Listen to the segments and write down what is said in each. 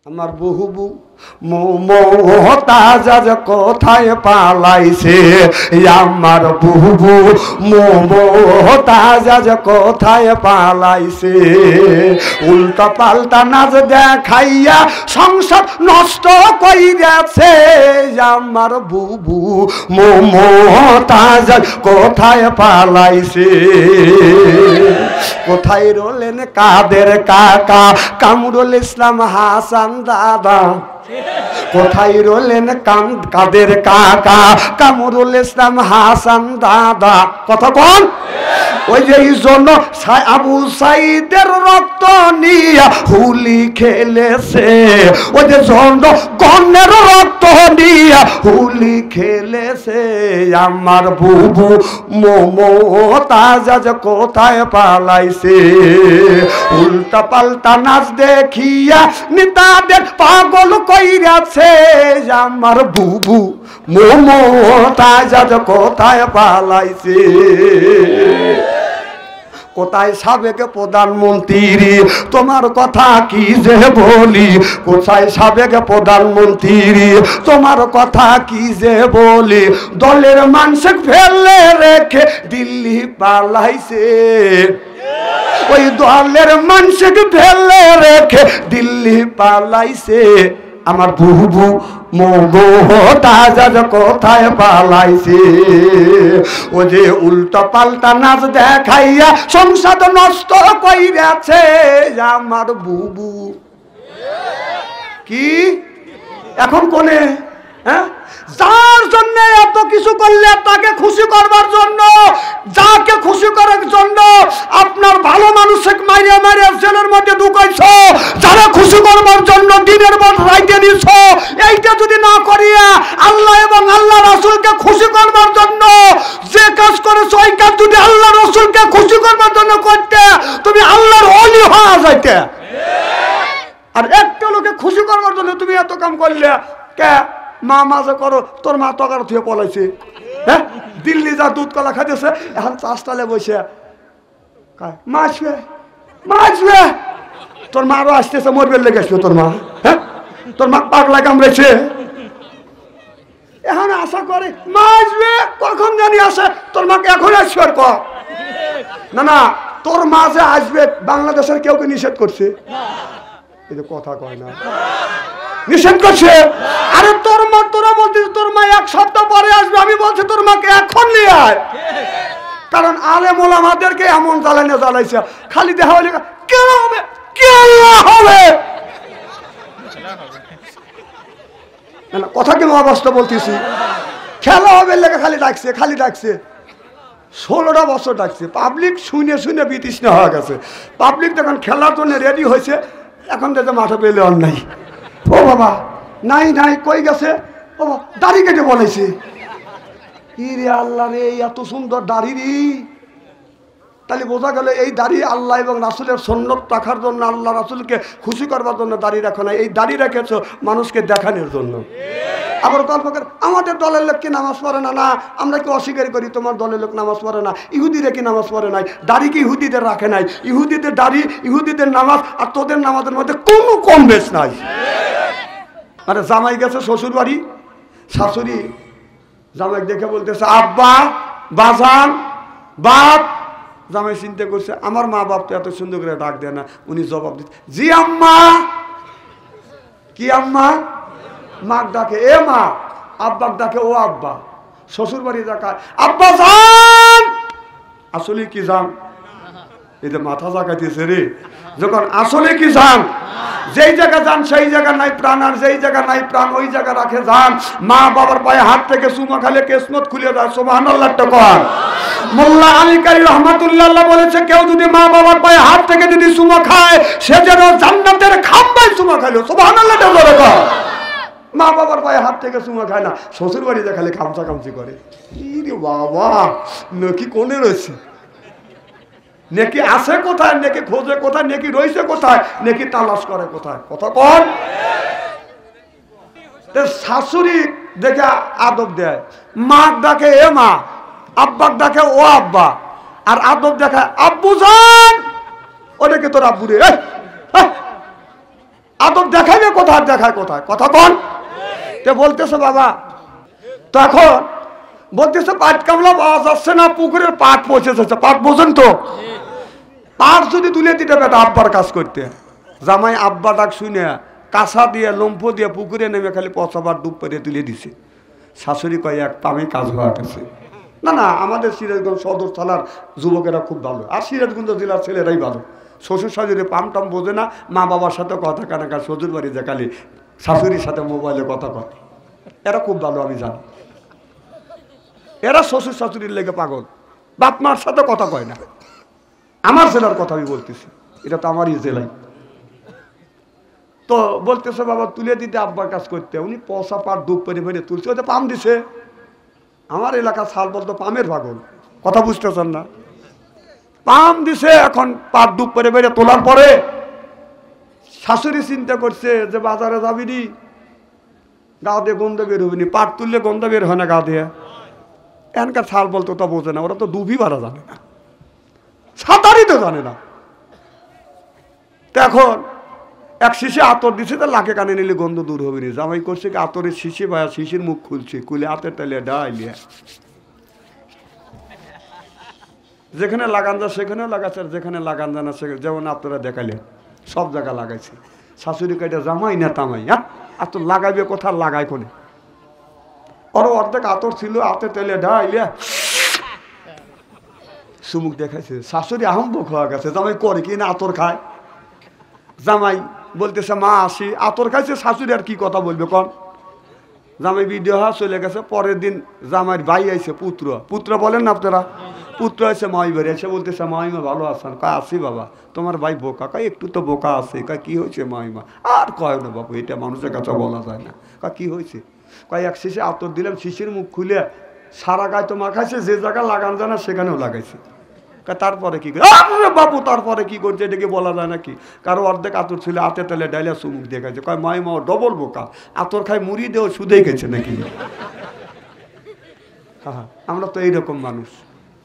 আমার বহুবু মোমতাজ কোথায় পালাইছে, আমার বহুবু মোমতাজ কোথায় পালাইছে। উল্টা পাল্টা নাচ দেখাইয়া সংসার নষ্ট কইরাছে, আমার বুবু মোমতাজ কোথায় পালাইছে। কোথায় রলেন কাদের কাকা কামরুল ইসলাম হাসান দাদা, কোথায় রলেন কাদের কাকা কামরুল ইসলাম হাসান দাদা। কথা কোন ওই যে জন্য আবু সাইদের রক্ত নিয়ে হুলি খেলেছে, ওই যে জন্য গণের রক্ত নিয়ে হুলি খেলেছে। আমার বুবু মোমতাজ কোথায় পালাইছে। উল্টা পাল্টা নাচ দেখিয়া নেতাদের পাগল কইরাছে, আমার বুবু মোমতাজ কোথায় পালাইছে। কোথায় সাবেক প্রধানমন্ত্রী, তোমার কথা কি যে বলি। কোথায় সাবেক প্রধানমন্ত্রী, তোমার কথা কি যে বলি। দলের মানুষ ফেলে রেখে দিল্লি পালাইছে, ওই দলের মানুষকে ফেলে রেখে দিল্লি পালাইছে। আমার বুবু মোমতাজ কোথায় পালাইছে। ও যে উল্টা পাল্টা নাচ দেখাইয়া সংসার নষ্ট কইরাছে, আমার বুবু কি এখন কোনে। হ্যাঁ, যার জন্য এত কিছু করলে তাকে খুশি করবার জন্য, যাকে খুশি করার জন্য আপনার ভালো মানুষকে মারিয়া মারিয়া জেলের মধ্যে ঢুকাইছ, যারা খুশি করবার জন্য দিনের পর রাইতে দিছ, এইটা যদি না করিয়া আল্লাহ এবং আল্লাহ রাসূলকে খুশি করবার জন্য যে কাজ করেছো, ওই কাজ যদি আল্লাহ রাসূলকে খুশি করবার জন্য করতে, তুমি আল্লাহর ওলি হয়ে যাইতে। আর একটা লোকে খুশি করবার জন্য তুমি এত কাম করলে কে। মা মাঝে করো, তোর মা তকার থুয়ে পলাইছে। হ্যাঁ, দিল্লি যা দুধ কলা খাইতেছে, এখন চাষটালে বসে মা আসবে মা আসবে। তোর মা আরো আসতেছে, মরবে লেগে আসবে তোর মা। হ্যাঁ, তোর মা পাগলা কামড়েছে, এখন আশা করে মা আসবে, কখন জানি আসে। তোর মাকে এখন আসবে আর কর না না, তোর মা যে আসবে বাংলাদেশের কেউ কে নিষেধ করছে? এই যে কথা কয় না, নিষেধ করছে। আরে তোর মা, তোরা বলছিস তোর মা এক সপ্তাহ পরে আসবে, আমি বলছি তোর মাকে এখন নিয়ে আয়। কারণ আলেম ওলামাদেরকে এমন জ্বালাইনা জ্বালাইছে, খালি দেখা হলে কেন হবে কেন হবে না, কথা কি মহাবাস্তব বলতেছি। খেলা হবে লেগে খালি ডাকছে, খালি ডাকছে। 16টা বছর ডাকছে, পাবলিক শুনে শুনে বিতৃষ্ণা হয়ে গেছে। পাবলিক যখন খেলার জন্য রেডি হয়েছে, এখন দেখে মাঠে পেলে অন্যায়। ও বাবা নাই নাই কই গেছে, ও দাড়ি কেটে বলেছে। রে আল্লাহ রে, এত সুন্দর দাড়ি রে। তাহলে বোঝা গেল এই দাড়ি আল্লাহ এবং রাসূলের সুন্নাত রাখার জন্য, আল্লাহ রাসূলকে খুশি করবার জন্য দাড়ি রাখো না, এই দাড়ি রেখেছো মানুষকে দেখানোর জন্য। আবার গল্প করে আমাদের দলের লোক কি নামাজ পড়ে না, না আমরা কি অস্বীকার করি তোমার দলের লোক নামাজ পড়ে না। ইহুদিরা কি নামাজ পড়ে নাই? দাড়ি কি ইহুদিদের রাখে নাই? ইহুদিদের দাড়ি, ইহুদিদের নামাজ আর তোদের নামাজের মধ্যে কোনো কম বেশ নাই। আরে জামাই গেছে শ্বশুর বাড়ি, শাশুড়ি জামাই দেখে বলতেছে আব্বা বাজান বাপ। জামাই চিন্তা করছে আমার মা বাপ তো এত সুন্দর করে ডাক দেয় না। উনি জবাব দিচ্ছে জি আম্মা। কি আম্মা? মাক ডাকে এ মা, আব্বাক ডাকে ও আব্বা। শ্বশুর বাড়ি ডাকায় আব্বা যান। আসলে কি যান? এটা মাথা জাগাইতেছে রে। যখন আসলে কি যান, যেই জায়গা যান সেই জায়গা নাই প্রাণ, আর যেই জায়গা নাই প্রাণ ওই জায়গা রাখে যান। মা বাবার পায়ে হাত থেকে চুমা খালে কিসমত খুলে যায়। সুবহানাল্লাহ কর। মোল্লা আলী কারি রহমাতুল্লাহ বলেছে, কেউ যদি মা বাবার পায়ে হাত থেকে যদি চুমা খায়, সে যেন জান্নাতের খাম্বায় চুমা খাইলো। সুবহানাল্লাহ কর। মা বাবার পায়ে হাত থেকে চুমা খায় না, শ্বশুর বাড়িতে খালি খামচা খামচি করে। বাবা নাকি কোনে রয়েছে, নেকি আছে কোথায়, নেকি খোঁজে কোথায়, নেকি রয়েছে কোথায়, নেকি তালাশ করে কোথায়। কথা কর। শাশুড়ি দেখে আদব দেয়, মা ডাকে এ মা, আব্বাক ডাকে ও আব্বা, আর আদব দেখায় আব্বু যান। ওটাকে তোর আব্বু রে। আদব দেখাইবে কোথায়, দেখায় কোথায়, কথা কন। তে বলতেছে বাবা, তখন বলতেছে পাট কামলা পাওয়া যাচ্ছে না, পুকুরের পাট পচে যাচ্ছে। পাট বোঝেন তো, পাট যদি তুলে দিতে বেটা আব্বার কাজ করতে। জামাই আব্বা ডাক শুনে কাঁচা দিয়ে লম্ফো দিয়ে পুকুরে নেমে খালি পচাবার ডুব পেরে তুলে দিছে। শাশুড়ি কয় এক পামে কাজ হওয়া গেছে। না না, আমাদের সিরাজগঞ্জ সদর থানার যুবকেরা খুব ভালো, আর সিরাজগঞ্জ জেলার ছেলেরাই ভালো। শ্বশুর শাশুড়ি পাম টাম বোঝে না, মা বাবার সাথে কথা কানাকা, শ্বশুর বাড়ি যে খালি শাশুড়ির সাথে মোবাইলে কথা কয়, এরা খুব ভালো আমি জানি। এরা শ্বশুর শাশুড়ির লেগে পাগল, বাপ মার সাথে কথা কয় না। আমার জেলার কথা আমি বলতেছি, এটা তো আমারই জেলায়। তো বলতেছে বাবা তুলে দিতে আব্বার কাজ করতে, উনি পচা পাট ডুব পেরে ফেরে তুলছে, ওই তো পাম দিছে। আমার এলাকা সাল বলতো পামের পাগল, কথা বুঝতেছেন না। পাম দিছে, এখন পাট ডুব পেরে ফেরে তোলার পরে শাশুড়ি চিন্তা করছে যে বাজারে যাবিনি, গা দিয়ে গন্ধ বের হবিনি, পাট তুললে গন্ধ বের হয় না গা দিয়ে। এখানকার ছাল বলতো তা বোঝে না, ওরা তো ডুবি মারা জানে না, সাঁতারই তো জানে না। এখন এক শিশি আতর দিছে, তো লাকে কানে নিলে গন্ধ দূর হবে না। জামাই করছে কি আতরের শিশি বা শিশির মুখ খুলছে, খুলে হাতের তালিয়া ডাইলিয়া যেখানে লাগান যা সেখানেও লাগাচ্ছে, আর যেখানে লাগান যা না সেখানে, যেমন আপনারা দেখালেন সব জায়গা লাগাইছে। শাশুড়ি কাইটা জামাই না তামাই, হ্যাঁ আতর লাগাইবে কোথা, লাগাই কোনে। ওর অর্ধেক আতর ছিল, হাতের তালিয়া ডাইলিয়া সুমুখ দেখাইছে। শাশুড়ি আহম্বক হয়ে গেছে, জামাই করে কি না আতর খায়। জামাই বলতেছে মা আসি, আতর খাইছে, শাশুড়ি আর কি কথা বলবে কন। জামাই ভিডিও হওয়া চলে গেছে। পরের দিন জামাইয়ের ভাই আইছে, পুত্র, পুত্র বলেন না আপনারা, পুত্র আছে মাই বাড়ি, এসে বলতেছে মাইমা ভালো আছেন? কয় আছি বাবা। তোমার ভাই বোকা? কয় একটু তো বোকা আছে। কয় কি হয়েছে মাইমা? আর কয় না বাবু, এটা মানুষের কাছে বলা যায় না। কয় কি হয়েছে? কয় এক শিশি আতর দিলাম, শিশির মুখ খুলে সারা গায়ে তো মাখাইছে, যে জায়গা লাগান যায় না সেখানেও লাগাইছে। তারপরে কি বাবু, তারপরে কি করছে এটাকে বলা যায় নাকি? কারো অর্ধেক আতর ছিল, হাতে তেলে ডাইলা চুমুক দেখাচ্ছে। কয় মাইমা ডবল বোকা, আতর খাই মুড়ি দেও সুদেই গেছে নাকি। হ্যাঁ, আমরা তো এইরকম মানুষ।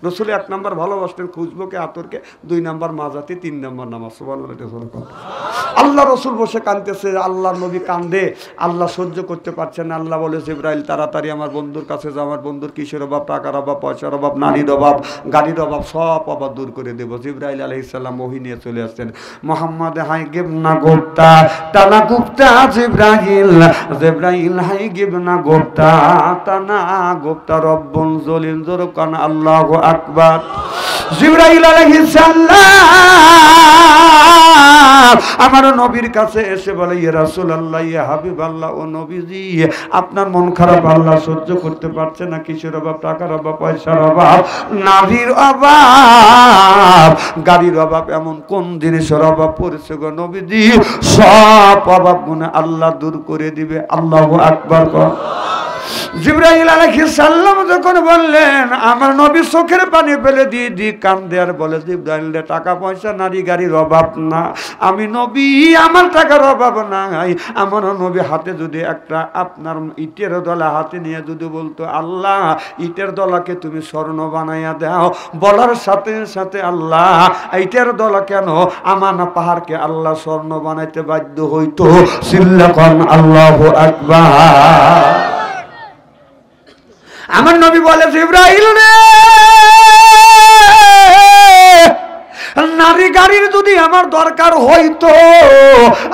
রসুল 1 নম্বর ভালোবাসতেন খুশবুকে আতরকে, 2 নম্বর মাজাতে, 3 নম্বর নামাজ। সুবহানাল্লাহ। আল্লাহ রসুল বসে কাঁদতেছে, আল্লাহর নবী কান্দে, আল্লাহ সহ্য করতে পারছেন না। আল্লাহ বলে জিবরাইল তাড়াতাড়ি আমার বন্ধুর কাছে যাও, আমার বন্ধুর কিসের অভাব, টাকার অভাব, পয়সার অভাব, নারীর অভাব, গাড়ির অভাব, সব অভাব দূর করে দেবো। জিবরাইল আলাইহিস সালাম ওহী নিয়ে চলে আসছেন। মোহাম্মদ হাই গিবনা গুপ্তা তানা গুপ্তা জিবরাইল, জিবরাইল হাই গিবনা গুপ্তা তানা গুপ্তা রব্বুল জলিল জরকান আল্লাহু আকবার। জিবরাইল আলাইহিস সালাম আমার নবীর কাছে এসে বলে ইয়া রাসূলুল্লাহ, ইয়া হাবিবাল্লাহ, ও নবীজি আপনার মন খারাপ আল্লাহ সহ্য করতে পারছে না। কিসের অভাব? টাকার অভাব, পয়সার অভাব, নারীর অভাব, গাড়ির অভাব, এমন কোন জিনিসের অভাব পড়েছে গো নবীজি? সব অভাব গুণে আল্লাহ দূর করে দিবে। আল্লাহু আকবার। জিবরাইল আলাইহিস সালাম যখন বললেন, আমার নবী চোখের পানি ফেলে দিয়ে কান্দে আর বলে জিবরাইল রে, টাকা পয়সা নারী গাড়ির অভাব না, আমি নবী আমার টাকার অভাব নাই। আমার নবী হাতে যদি একটা আপনার ইটের দলা হাতে নিয়ে যদি বলতো আল্লাহ ইটের দলাকে তুমি স্বর্ণ বানাইয়া দাও, বলার সাথে সাথে আল্লাহ ইটের দলা কেন আমার না পাহাড়কে আল্লাহ স্বর্ণ বানাইতে বাধ্য হইতো। সিল্লাকান আল্লাহু আকবার। আমার নবী বলে জিবরাইল রে, নারী গাড়ির যদি আমার দরকার হইতো,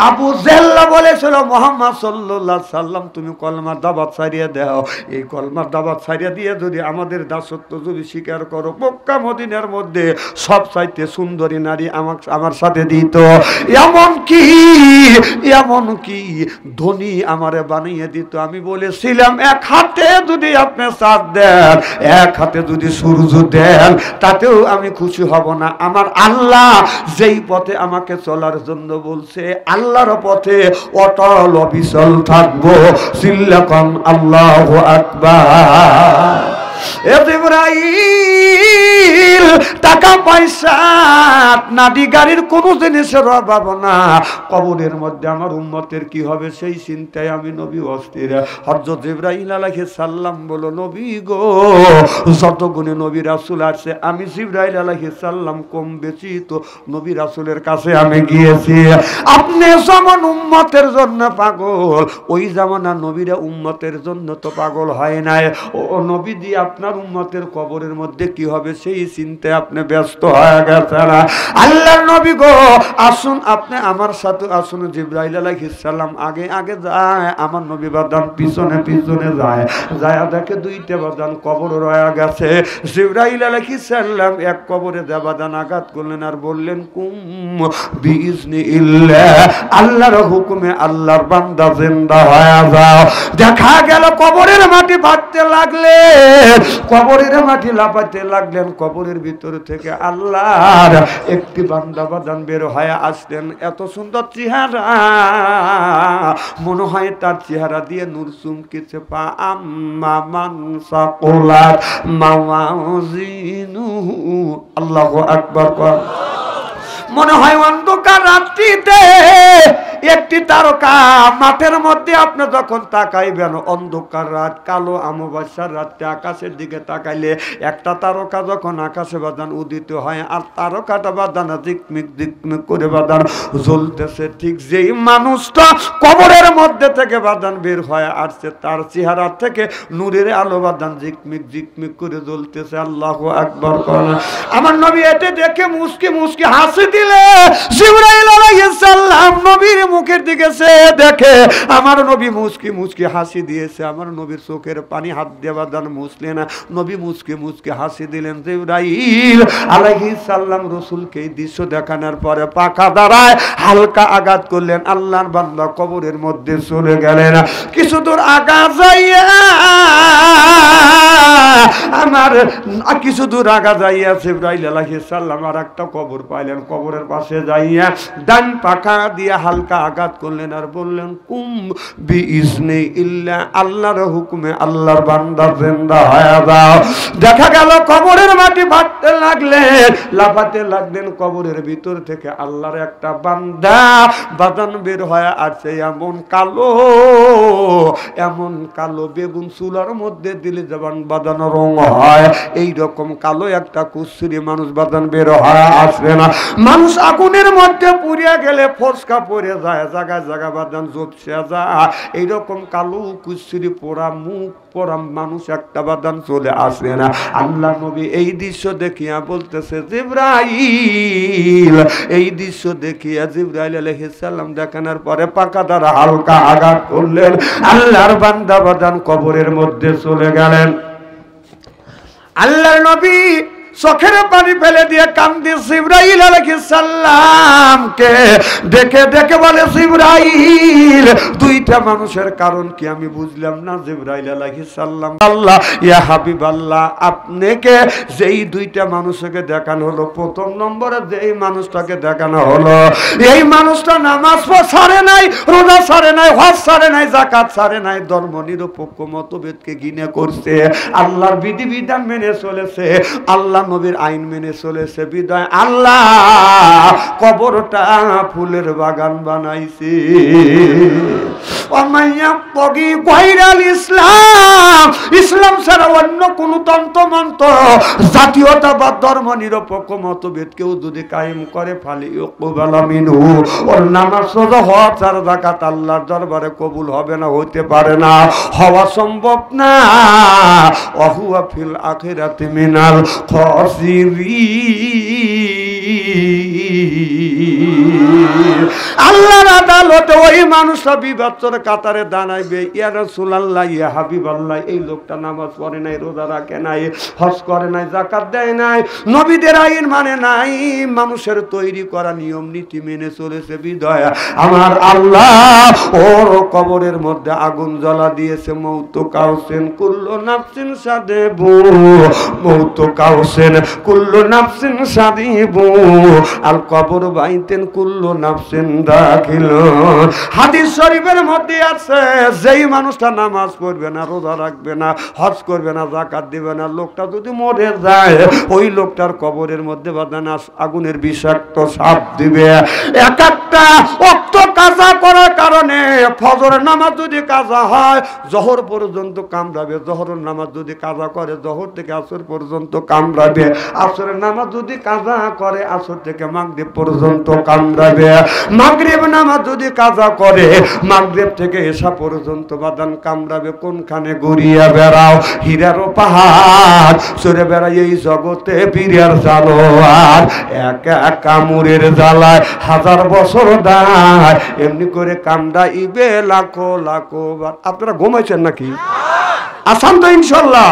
আবু জেল্লা বলেছিল মুহাম্মদ সাল্লাল্লাহু আলাইহি সাল্লাম তুমি কলমার দাওয়াত ছাড়িয়ে দাও। এই কলমার দাওয়াত ছাড়িয়ে দিয়ে যদি আমাদের দাসত্ব যদি স্বীকার করো, মক্কা মদিনার মধ্যে সবচাইতে সুন্দরী নারী আমার সাথে দিত, এমনকি ধনী আমারে বানিয়ে দিত। আমি বলেছিলাম এক হাতে যদি আপনি চাঁদ দেন, এক হাতে যদি সূর্য দেন, তাতেও আমি খুশি হব না। আমার আল্লাহ যেই পথে আমাকে চলার জন্য বলছে, আল্লাহর পথে অটল অবিচল থাকবো। সিল্লাকান আল্লাহু আকবার। এ জিবরাইল টাকা পয়সা নাদি গাড়ির কোনো জিনিসের অভাব না, কবরের মধ্যে আমার উম্মতের কি হবে সেই চিন্তায় আমি নবী অস্থির। হযরত জিবরাইল আলাইহিস সালাম বলো, নবী গো, যত গুণে নবী রাসূল আছে আমি জিবরাইল আলাইহিস সালাম কম বেশি তো নবী রাসূলের কাছে আমি গিয়েছি। আপনি যেমন উম্মতের জন্য পাগল, ওই জামানা নবীরা উম্মতের জন্য তো পাগল হয় নাই। ও নবী দিয়ে আপনার উম্মতের কবরের মধ্যে কি হবে সেই চিন্তায় আপনি ব্যস্ত হয়ে গেছেন। আল্লাহর নবী গো, আসুন আপনি আমার সাথে আসুন। জিবরাইল আলাইহিস সালাম আগে আগে যায়, আমার নবী বাদান পিছনে পিছনে যায়, যায় দেখে দুইটা বাদান কবর রয়ে গেছে। জিবরাইল আলাইহিস সালাম এক কবরে দেবাদান আঘাত করলেন আর বললেন, কুম বিইজনিল্লাহ, আল্লাহর হুকুমে আল্লাহর বান্দা জিন্দা হয়ে যাও। দেখা গেল কবরের মাটি ফাটতে লাগলে, কবরের মাটি লাফাতে লাগলেন, কবরের ভিতর থেকে আল্লাহর একটি বান্দা বাদান বের হয়ে আসলেন। এত সুন্দর চেহারা, মনে হয় তার চেহারা দিয়ে নূর চুমকিছে। পা আম্মা মান সাকুলাত মাওয়াজিনুহু, আল্লাহু আকবার। মনে হয় অন্ধকার রাত্রিতে একটি তারকা মাঠের মধ্যে আপনি যখন তাকাইবেন, অন্ধকার রাত, কালো অমাবস্যার রাত্রে আকাশের দিকে তাকাইলে একটা তারকা যখন আকাশে বাদান উদিত হয়, আর তারকাটা বাদান ঝিকমিক ঝিকমিক করে বাদান জ্বলতেছে, ঠিক যেই মানুষটা কবরের মধ্যে থেকে বাদান বের হয়ে আসছে, তার চেহারা থেকে নূরের আলো বাদান ঝিকমিক ঝিকমিক করে জ্বলতেছে। আল্লাহু আকবার করেন। আমার নবী এতে দেখে মুস্কি মুস্কি হাসি দিলে, জিবরাইল আলাইহিস সালাম নবীর মুখের দিকে সে দেখে আমার নবী মুস্কি মুস্কি হাসি দিয়েছে। আমার নবীর চোখের পানি হাত দিয়ে বাদান মুছলে না, নবী মুস্কি মুস্কি হাসি দিলেন। জিবরাইল আলাইহিস সালাম রাসূলকে এই দৃশ্য দেখানোর পরে পাকা দাঁড়ায় হালকা আঘাত করলেন, আল্লাহর বান্দা কবরের মধ্যে চলে গেলেন। কিছু দূর আঘাত যাইয়া আমার কিছু দূর আগা যাইয়া জিবরাইল আলাইহিস সালাম আর একটা কবর পাইলেন, কবরের পাশে যাইয়া ডান পাখা দিয়ে হালকা আঘাত করলেন আর বললেন, কুম বিইজনিল্লাহ, আল্লাহর হুকুমে আল্লাহর বান্দা জিন্দা হয়ে যাও। দেখা গেল কবরের মাটি ফাটতে লাগলেন, লাফাতে লাগলেন, কবরের ভিতর থেকে আল্লাহর একটা বান্দা বাদান বের হয়ে আসছে। এমন কালো, এমন কালো, বেগুন চুলার মধ্যে দিলে যেমন বাদান রং হয়, এইরকম কালো একটা কুচ্ছিরি মানুষ বাদান বের হয়ে আসবে না। মানুষ আগুনের মধ্যে পুড়িয়া গেলে ফসকা পড়ে যায়, জায়গায় জায়গা বাদান জ্বলছে যায়, এইরকম কালো কুচ্ছিরি পোড়া মুখ পড়া মানুষ একটা বাদান চলে আসে না। আল্লাহ নবী এই দৃশ্য দেখিয়া বলতেছে, জিবরাইল, এই দৃশ্য দেখিয়া জিবরাইল আলাইহিস সালাম দেখানোর পরে পাকা দ্বারা হালকা আঘাত করলেন, আল্লাহর বান্দা বাদান কবরের মধ্যে চলে গেলেন। আল্লাহর নবী চোখের পানি ফেলে দিয়ে কান্দে জিবরাইল আলাইহিস সালামকে দেখে দেখে বলে, জিবরাইল, দুইটা মানুষের কারণ কি আমি বুঝলাম না। জিবরাইল আলাইহিস সালাম, আল্লাহ ইয়া হাবিবাল্লাহ, আপনাকে যেই দুইটা মানুষকে দেখানো হলো, প্রথম নম্বরে যেই মানুষটাকে দেখানো হলো, এই মানুষটা নামাজ ছাড়ে নাই, রোজা ছাড়ে নাই, হজ ছাড়ে নাই, যাকাত ছাড়ে নাই, ধর্ম নিরপেক্ষ মতভেদকে ঘৃণা করছে, আল্লাহর বিধিবিধান মেনে চলেছে, আল্লাহ নবীর আইন মেনে চলেছে, বিদায় আল্লাহ কবরটা ফুলের বাগান বানাইছে। ইসলাম, ইসলাম ছাড়া অন্য কোন তন্ত্র মন্ত্র, জাতীয়তাবাদ, ধর্ম নিরপেক্ষ মতভেদ কেউ যদি কায়েম করে, ফালি ইউকবালা মিনহু, ওর নামাজ রোজা হজ আর যাকাত আল্লাহর দরবারে কবুল হবে না, হইতে পারে না, হওয়া সম্ভব না। ওয়াহুয়া ফিল আখিরাতি মিনাল আল্লাহর আদালতে ওই মানুষটা বিবাচ্চর কাতারে দাঁড়াইবে, ইয়া রাসূলুল্লাহ, ইয়া হাবিবাল্লাহ, এই লোকটা নামাজ পড়ে নাই, রোজা রাখে নাই, হজ করে নাই, যাকাত দেয় নাই, নবীদের আইন মানে নাই, মানুষের তৈরি করা নিয়ম নীতি মেনে চলেছে, বিদয়া আমার আল্লাহ ওর কবরের মধ্যে আগুন জ্বালা দিয়েছে। মৌত কাউসেন কুল্লু নাফসিন সাদেবু, মৌত কাউসেন কুল্লু নাফসিন সাদিবু, আল কবর বাইতেন কুল্লু নাফসিন দাখিলুন। হাদিস শরীফের মধ্যে আছে, যেই মানুষটা নামাজ পড়বে না, রোজা রাখবে না, হজ করবে না, যাকাত দিবে না, লোকটা যদি মরে যায়, ওই লোকটার কবরের মধ্যে বাদান আগুনের বিষাক্ত সাপ দিবে। এক একটা ওয়াক্ত কাজা করার কারণে ফজরের নামাজ যদি কাজা হয় জোহর পর্যন্ত কামড়াবে, জোহরের নামাজ যদি কাজা করে জোহর থেকে আসর পর্যন্ত কামড়াবে, আসরের নামাজ যদি কাজা করে আসর থেকে মাগরিব পর্যন্ত কামড়াবে, মাগরিব নামাজ যদি কাজা করে মাগরিব থেকে এশা পর্যন্ত বাদান কামড়াবে। কোনখানে ঘুরিয়া বেড়াও, হীরারও পাহাড় চড়ে বেড়াই এই জগতে পীরের জানোয়ার, এক এক কামড়ের জ্বালায় হাজার বছর দায়, এমনি করে কামড়াইবে লাখো লাখো বার। আপনারা ঘুমাইছেন নাকি? আসান তো ইনশাল্লাহ?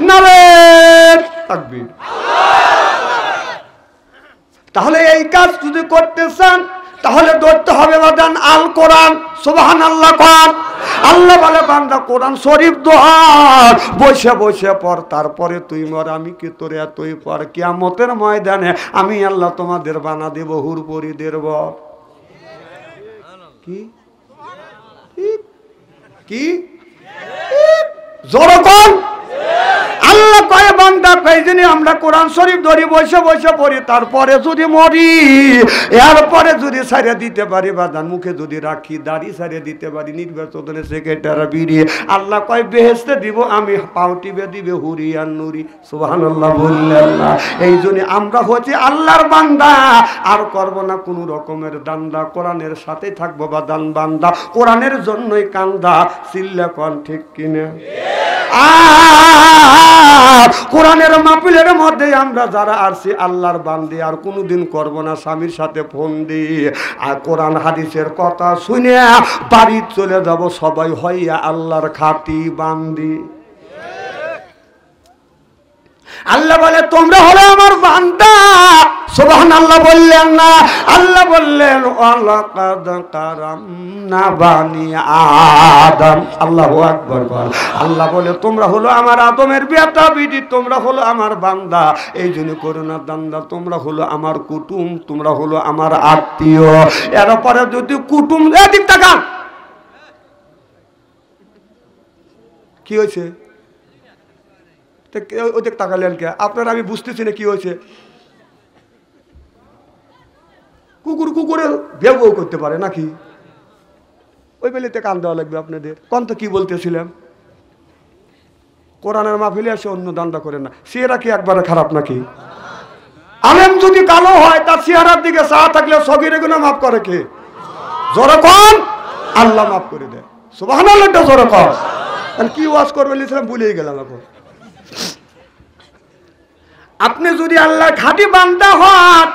নারে তাকবীর। তাহলে এই কাজ যদি করতে চান তাহলে ধরতে হবে বাদান আল কোরআন। সুবহানাল্লাহ কোরআন। আল্লাহ বলে বান্দা কোরআন শরীফ ধর, বসে বসে পর, তারপরে তুই মর, আমি কি তোরে তুই পর, কিয়ামতের ময়দানে আমি আল্লাহ তোমাদের বানা দেব হুরপরিদের বর। কি কি জোরে কোন? আল্লাহ কয় বান্দা কয়জনে আমরা কোরআন শরীফ ধরি বসে বসে পড়ি, তারপরে যদি মরি, এরপরে যদি ছাড়িয়ে দিতে পারি বাদান, মুখে যদি রাখি, দাড়ি ছাড়িয়ে দিতে পারি, নির্বাচনের সেক্রেটারি বিড়িয়ে, আল্লাহ কয় বেহেশতে দিব, আমি পাও টিপে দিবে হুরি আর নুরি। সুবহানাল্লাহ বললেন না? এই জন্য আমরা হচ্ছে আল্লাহর বান্দা, আর করব না কোনো রকমের দান্দা, কোরআনের সাথে থাকবো বাদান বান্দা, কোরআনের জন্যই কান্দা। চিল্লা কোন ঠিক কিনা? কোরআনের মাহফিলের মধ্যে আমরা যারা আসছি আল্লাহর বান্দি, আর কোনোদিন করব না স্বামীর সাথে ফোন দিয়ে আর কোরআন হাদিসের কথা শুনে বাড়ি চলে যাব সবাই হইয়া আল্লাহর খাঁটি বান্দি। আল্লাহ বলে তোমরা হলো আমার বান্দা। সুবহানাল্লাহ বললেন না? আল্লাহ বললেন ওয়ালাকাদ কারামনা বানি আদম। আল্লাহু আকবার বল। আল্লাহ বলে তোমরা হলো আমার আদমের বেটা বিটি, তোমরা হলো আমার বান্দা। এই জন্য করো না দান্দা, তোমরা হলো আমার কুটুম, তোমরা হলো আমার আত্মীয়। এরপরে যদি কুটুম, এদিক তাকান, কি হয়েছে? ওদিক তাকালেন কে? আপনারা আমি বুঝতেছি না কি হয়েছে। কুকুরে বেউ বেউ করতে পারে নাকি? ওই বেলিতে কান দেওয়া লাগবে আপনাদের। কোন তো কি বলতেছিলাম? কোরআনের মাহফিলে এসে অন্য দান্দা করে না। চেহারা কি একবারে খারাপ নাকি? আলেম যদি কালো হয় তার চেহারার দিকে চা থাকলে সগিরে গুনাহ মাফ করে কে? জোরে কোন? আল্লাহ মাফ করে দেয়। সুবহানাল্লাহ জোরে কোন। কি ওয়াজ করবে বলেছিলাম ভুলেই গেলাম এখন। আপনি যদি আল্লাহর খাঁটি বান্দা হন,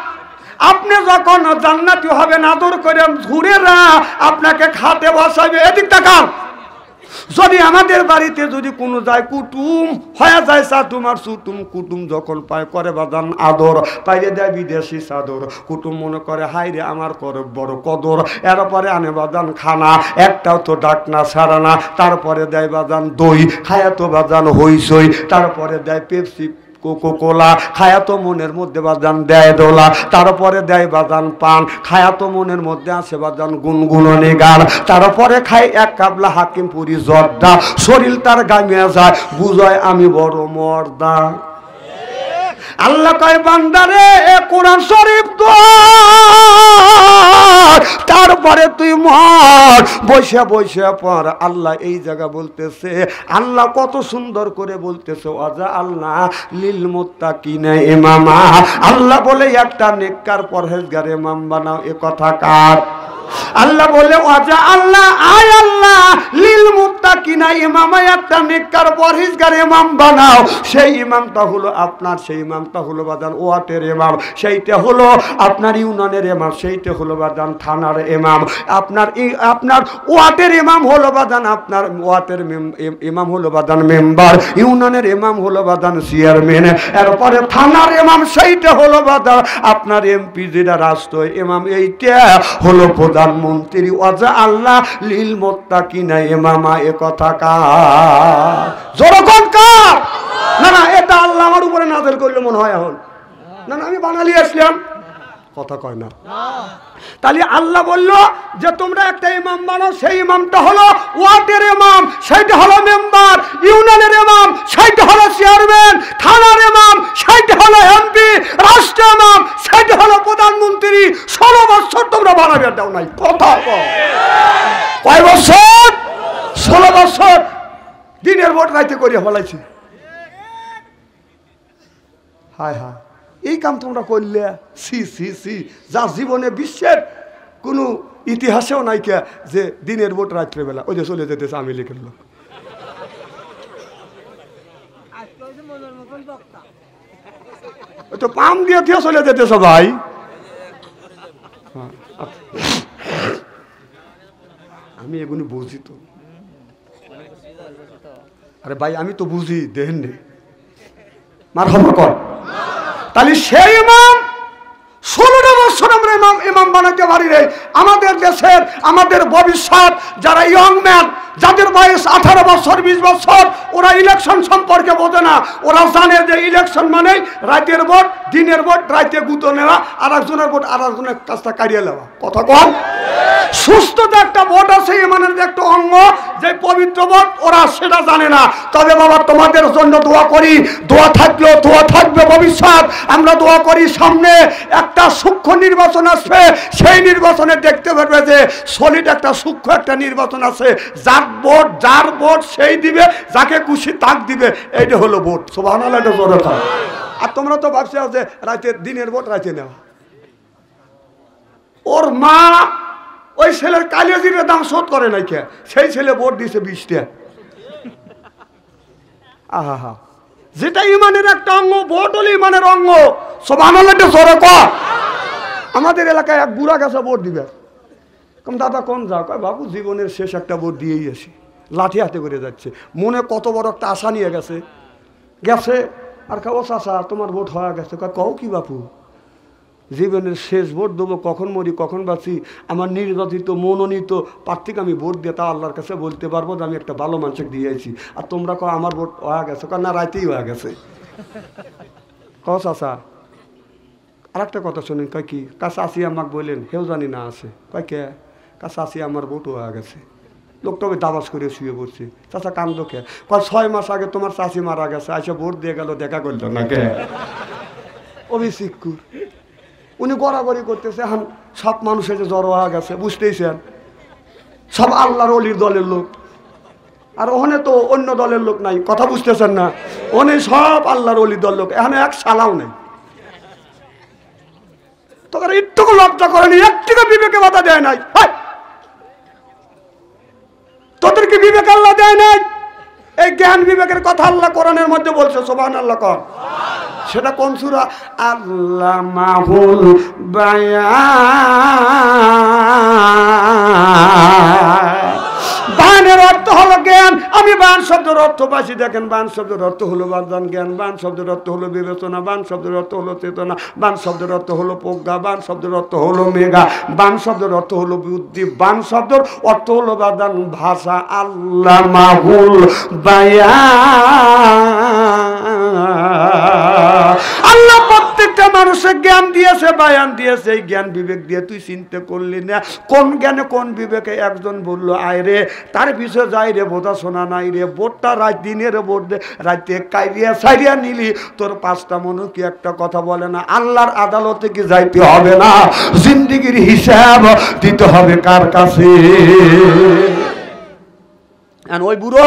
আপনি যখন জান্নাতি হবেন আদর করে ঘুরেরা আপনাকে খাতে বসাবে। এদিক তাকান। যদি আমাদের বাড়িতে যদি কোনো যায় কুটুম হয়ে যায়, চাটুম আর চুটুম, কুটুম যখন পায় করে বাদান আদর, পাইলে দেয় বিদেশি চাদর, কুটুম মনে করে হাই রে আমার করে বড় কদর, এরপরে আনে বাদান খানা, একটাও তো ডাকনা ছাড়া না, তারপরে দেয় বাদান দই, খায়া তো বাদান হইসই, তারপরে দেয় পেপসি কোকো কোলা, খায়া তো মনের মধ্যে বাজান দেয় দোলা, তারপরে দেয় বাজান পান, খায়া তো মনের মধ্যে আছে বাজান গুনগুননি গান, তারপরে খায় এক কাবলা হাকিমপুরি জর্দা, শরীর তার গামিয়া যায়, বুঝায় আমি বড় মর্দা। আল্লাহ কয় বান্দারে কোরআন শরীফ ধর, তারপরে তুই মর, বসে বসে পর। আল্লাহ এই জায়গা বলতেছে, আল্লাহ কত সুন্দর করে বলতেছে, ওয়াজা আল্লাহ লিল মুত্তাকিনা ইমামা। আল্লাহ বলে একটা নেককার পরহেজগার ইমাম বানাও। এ কথা কার? আল্লাহ বলে ওয়াজা আল্লাহ আয় আল্লাহ লিল মুত্তাকিনা ইমামা, একটা নেককার পরহেজগার ইমাম বানাও। সেই ইমামটা হলো আপনার, সেই ইমামটা হলো বাদান ওয়াটের ইমাম, সেইটা হলো আপনার ইউনিয়নের ইমাম, সেইটা হলো বাদান থানার ইমাম। আপনার ওয়াটের ইমাম হলো বাদান, আপনার ওয়াটের ইমাম হলো বাদান মেম্বার, ইউনিয়নের ইমাম হলো বাদান চেয়ারম্যান, এরপরে থানার ইমাম সেইটা হলো বাদান আপনার এমপি, যেটা রাষ্ট্র ইমাম, এইটা হলো প্রধানমন্ত্রী। ওয়াজা আল্লাহ লিল মুত্তাকিনা ইমামা। এ কথা কার? জোরকন কার? না না, এটা আল্লাহ আমার উপরে নাযিল করলে মনে হয় এখন। না না, আমি বাঙালি আসলাম, কথা কয় না। তাহলে আল্লাহ বলল যে তোমরা একটা ইমাম বানাও, সেই ইমামটা হলো ওয়ার্ডের ইমাম, সেইটা হলো মেম্বার, ইউনিয়নের ইমাম সেইটা হলো চেয়ারম্যান, থানার ইমাম সেইটা হলো এমপি, রাষ্ট্র ইমাম সেইটা হলো প্রধানমন্ত্রী। 16 বছর তোমরা বানাবে দাও নাই। কথা কয় বছর? 16 বছর দিনের ভোট রাইতে করিয়া ফেলাইছি। হায় হায়, এই কাম তোমরা করলে সি সি সি, যা জীবনে বিশ্বের কোনো ইতিহাসেও নাই কে যে দিনের ভোট রাত্রেবেলা। ওই যে চলে যেতেছে আমি লিখের লোক, ওই তো পাম দিয়ে দিয়ে চলে যেতেছে ভাই। আমি এগুলো বুঝি তো, আরে ভাই আমি তো বুঝি, দেখেন নে মার হব কর। তাহলে সেই ইমাম 16টা বছর আমরা ইমাম বানাতে পারি রে। আমাদের দেশের, আমাদের ভবিষ্যৎ যারা ইয়ং ম্যান, যাদের বয়স 18 বছর 20 বছর, ওরা ইলেকশন সম্পর্কে বোঝে না। ওরা জানে যে ইলেকশন মানে রাতের ভোট, দিনের ভোট রাতে গুঁতো নেওয়া, আর একজনের ভোট আর একজনের কাজটা কারিয়ে নেওয়া। কথা কন, সুস্থতা একটা ভোট আছে, ইমানের একটা অঙ্গ, যে পবিত্র ভোট, ওরা সেটা জানে না। তবে বাবা তোমাদের জন্য দোয়া করি, দোয়া থাকলেও দোয়া থাকবে ভবিষ্যৎ। আমরা দোয়া করি সামনে একটা সূক্ষ্ম নির্বাচন আসবে, সেই নির্বাচনে দেখতে পারবে যে সলিড একটা সূক্ষ্ম একটা নির্বাচন আছে। যার ভোট সেই দিবে, যাকে খুশি তাক দিবে, এইটা হলো ভোট। সুবহানাল্লাহ, এটা জোরে কর। আর তোমরা তো ভাবছো যে রাতে দিনের ভোট রাতে নেওয়া। ওর মা ওই ছেলের কালিয়াজির দাম শোধ করে নাই কে, সেই ছেলে ভোট দিয়েছে 20টা। আহা হা, যেটা ইমানের একটা অঙ্গ, ভোট হলো ইমানের অঙ্গ। সুবহানাল্লাহ, এটা জোরে কর। আমাদের এলাকায় এক বুড়া গেছে ভোট দিবে। কম দাদা কোন যাও? কয় বাবু জীবনের শেষ একটা ভোট দিয়েই আসি। লাঠি হাতে করে যাচ্ছে, মনে কত বড় একটা আশা নিয়ে গেছে। আর কাউ চাষা তোমার ভোট হয়ে গেছে। কও কি বাপু? জীবনের শেষ ভোট দেবো, কখন মরি কখন বাঁচি, আমার নির্বাচিত মনোনীত প্রার্থীকে আমি ভোট দিয়ে তা আল্লাহর কাছে বলতে পারবো যে আমি একটা ভালো মানুষকে দিয়েছি। আর তোমরা কও আমার ভোট হয়ে গেছে। না, রাইতেই হয়ে গেছে। কও চাষা আর একটা কথা শুনেন। কয় কি? কাছে আসি আমাকে বললেন, হেউ জানি না আছে। কয় কে? কাছে আসি আমার ভোট হয়ে গেছে। লোকটা ওই দাবাস করে শুয়ে পড়ছে। চাচা কান্দো কে? কয় 6 মাস আগে তোমার চাষি মারা গেছে, আইসা ভোট দিয়ে গেল, দেখা করলো না কে? অভিষিকুর উনি গড়াগড়ি করতেছে। এখন সব মানুষের যে জড়ো হয়ে গেছে, বুঝতেইছেন, সব আল্লাহর ওলির দলের লোক। আর ওখানে তো অন্য দলের লোক নাই, কথা বুঝতেছেন না? ওখানে সব আল্লাহর ওলির দল লোক, এখানে এক শালাও নেই। তোকে একটুকু লজ্জা করেনি, একটুকু বিবেকে বাধা দেয় নাই। তোদেরকে বিবেক আল্লাহ দেয় নাই। এই জ্ঞান বিবেকের কথা আল্লাহ কোরআনের মধ্যে বলছে। সুবহানাল্লাহ কর। সেটা কোন সূরা? আল্লামাহুল বায়ান। বায়ানের অর্থ হলো জ্ঞান। আমি বায়ান শব্দের অর্থ পাইছি, দেখেন। বায়ান শব্দের অর্থ হলো বাদান জ্ঞান, বায়ান শব্দের অর্থ হলো বিবেচনা, বায়ান শব্দের অর্থ হলো চেতনা, বায়ান শব্দের অর্থ হলো প্রজ্ঞা, বায়ান শব্দের অর্থ হলো মেঘা, বায়ান শব্দের অর্থ হলো বুদ্ধি, বায়ান শব্দের অর্থ হলো বাদান ভাষা। আল্লামাহুল বায়ান। আল্লাহ প্রত্যেকটা মানুষের জ্ঞান দিয়েছে, বায়ান দিয়েছে। এই জ্ঞান বিবেক দিয়ে তুই চিন্তা করলি না কোন জ্ঞানে কোন বিবেকে। একজন বললো আয় রে, তার পিছনে যাই রে, বোঝা শোনা নাই রে, ভোটটা রাত দিনের ভোট দে, রাতে কাইরিয়া সাইরিয়া নিলি, তোর 5টা মনে কি একটা কথা বলে না? আল্লাহর আদালতে কি যাইতে হবে না? জিন্দেগির হিসাব দিতে হবে কার কাছে? ওই বুড়ো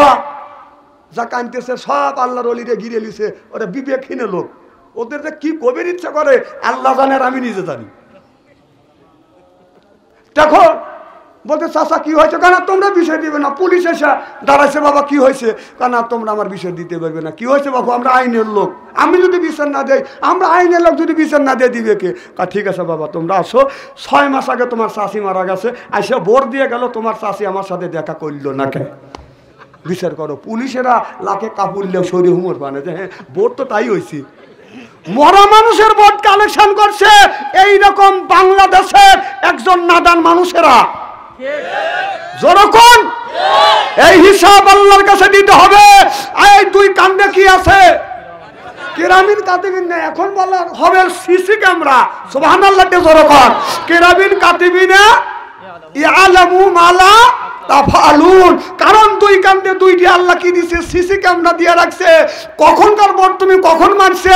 যা কানতেছে সব আল্লাহর ওলিরে ঘিরে লিছে, ওরা বিবেকহীন লোক। ওদের যে কি কবির ইচ্ছা করে আল্লাহ জানে, আর আমি নিজে জানি। দেখো বলতে চাচা কি হয়েছে? কেন তোমরা বিষয় দিবে না? পুলিশ এসে দাঁড়াইছে, বাবা কি হয়েছে? কেন তোমরা আমার বিষয় দিতে পারবে না? কি হয়েছে বাবু? আমরা আইনের লোক, আমি যদি বিচার না দেই, আমরা আইনের লোক যদি বিচার না দিয়ে দিবে কে? ঠিক আছে বাবা তোমরা আসো, 6 মাস আগে তোমার চাষি মারা গেছে, আইসা ভোট দিয়ে গেল, তোমার চাষি আমার সাথে দেখা করলো না কে? বিচার করো। পুলিশেরা লাখে কাপুরলেও শরীর হুমর বানে যে হ্যাঁ ভোট তো তাই হয়েছে। মরা মানুষের ভোট কালেকশন করছে এইরকম বাংলাদেশের একজন নাদান মানুষেরা। যখন এই হিসাব আল্লাহর কাছে দিতে হবে। এই দুই কান্দে কি আছে? কেরামিন কাতিবিন না, এখন বলা হবে সিসি ক্যামেরা। সুবহানাল্লাহ জোরে কর। কেরামিন কাতিবিনা ইয়ালামু মালা তাফালুন। কারণ দুই কান্দে দুইটি আল্লাহ কি দিছে? সিসি ক্যামেরা দিয়ে রাখছে। কখনকার বর তুমি কখন মারছে,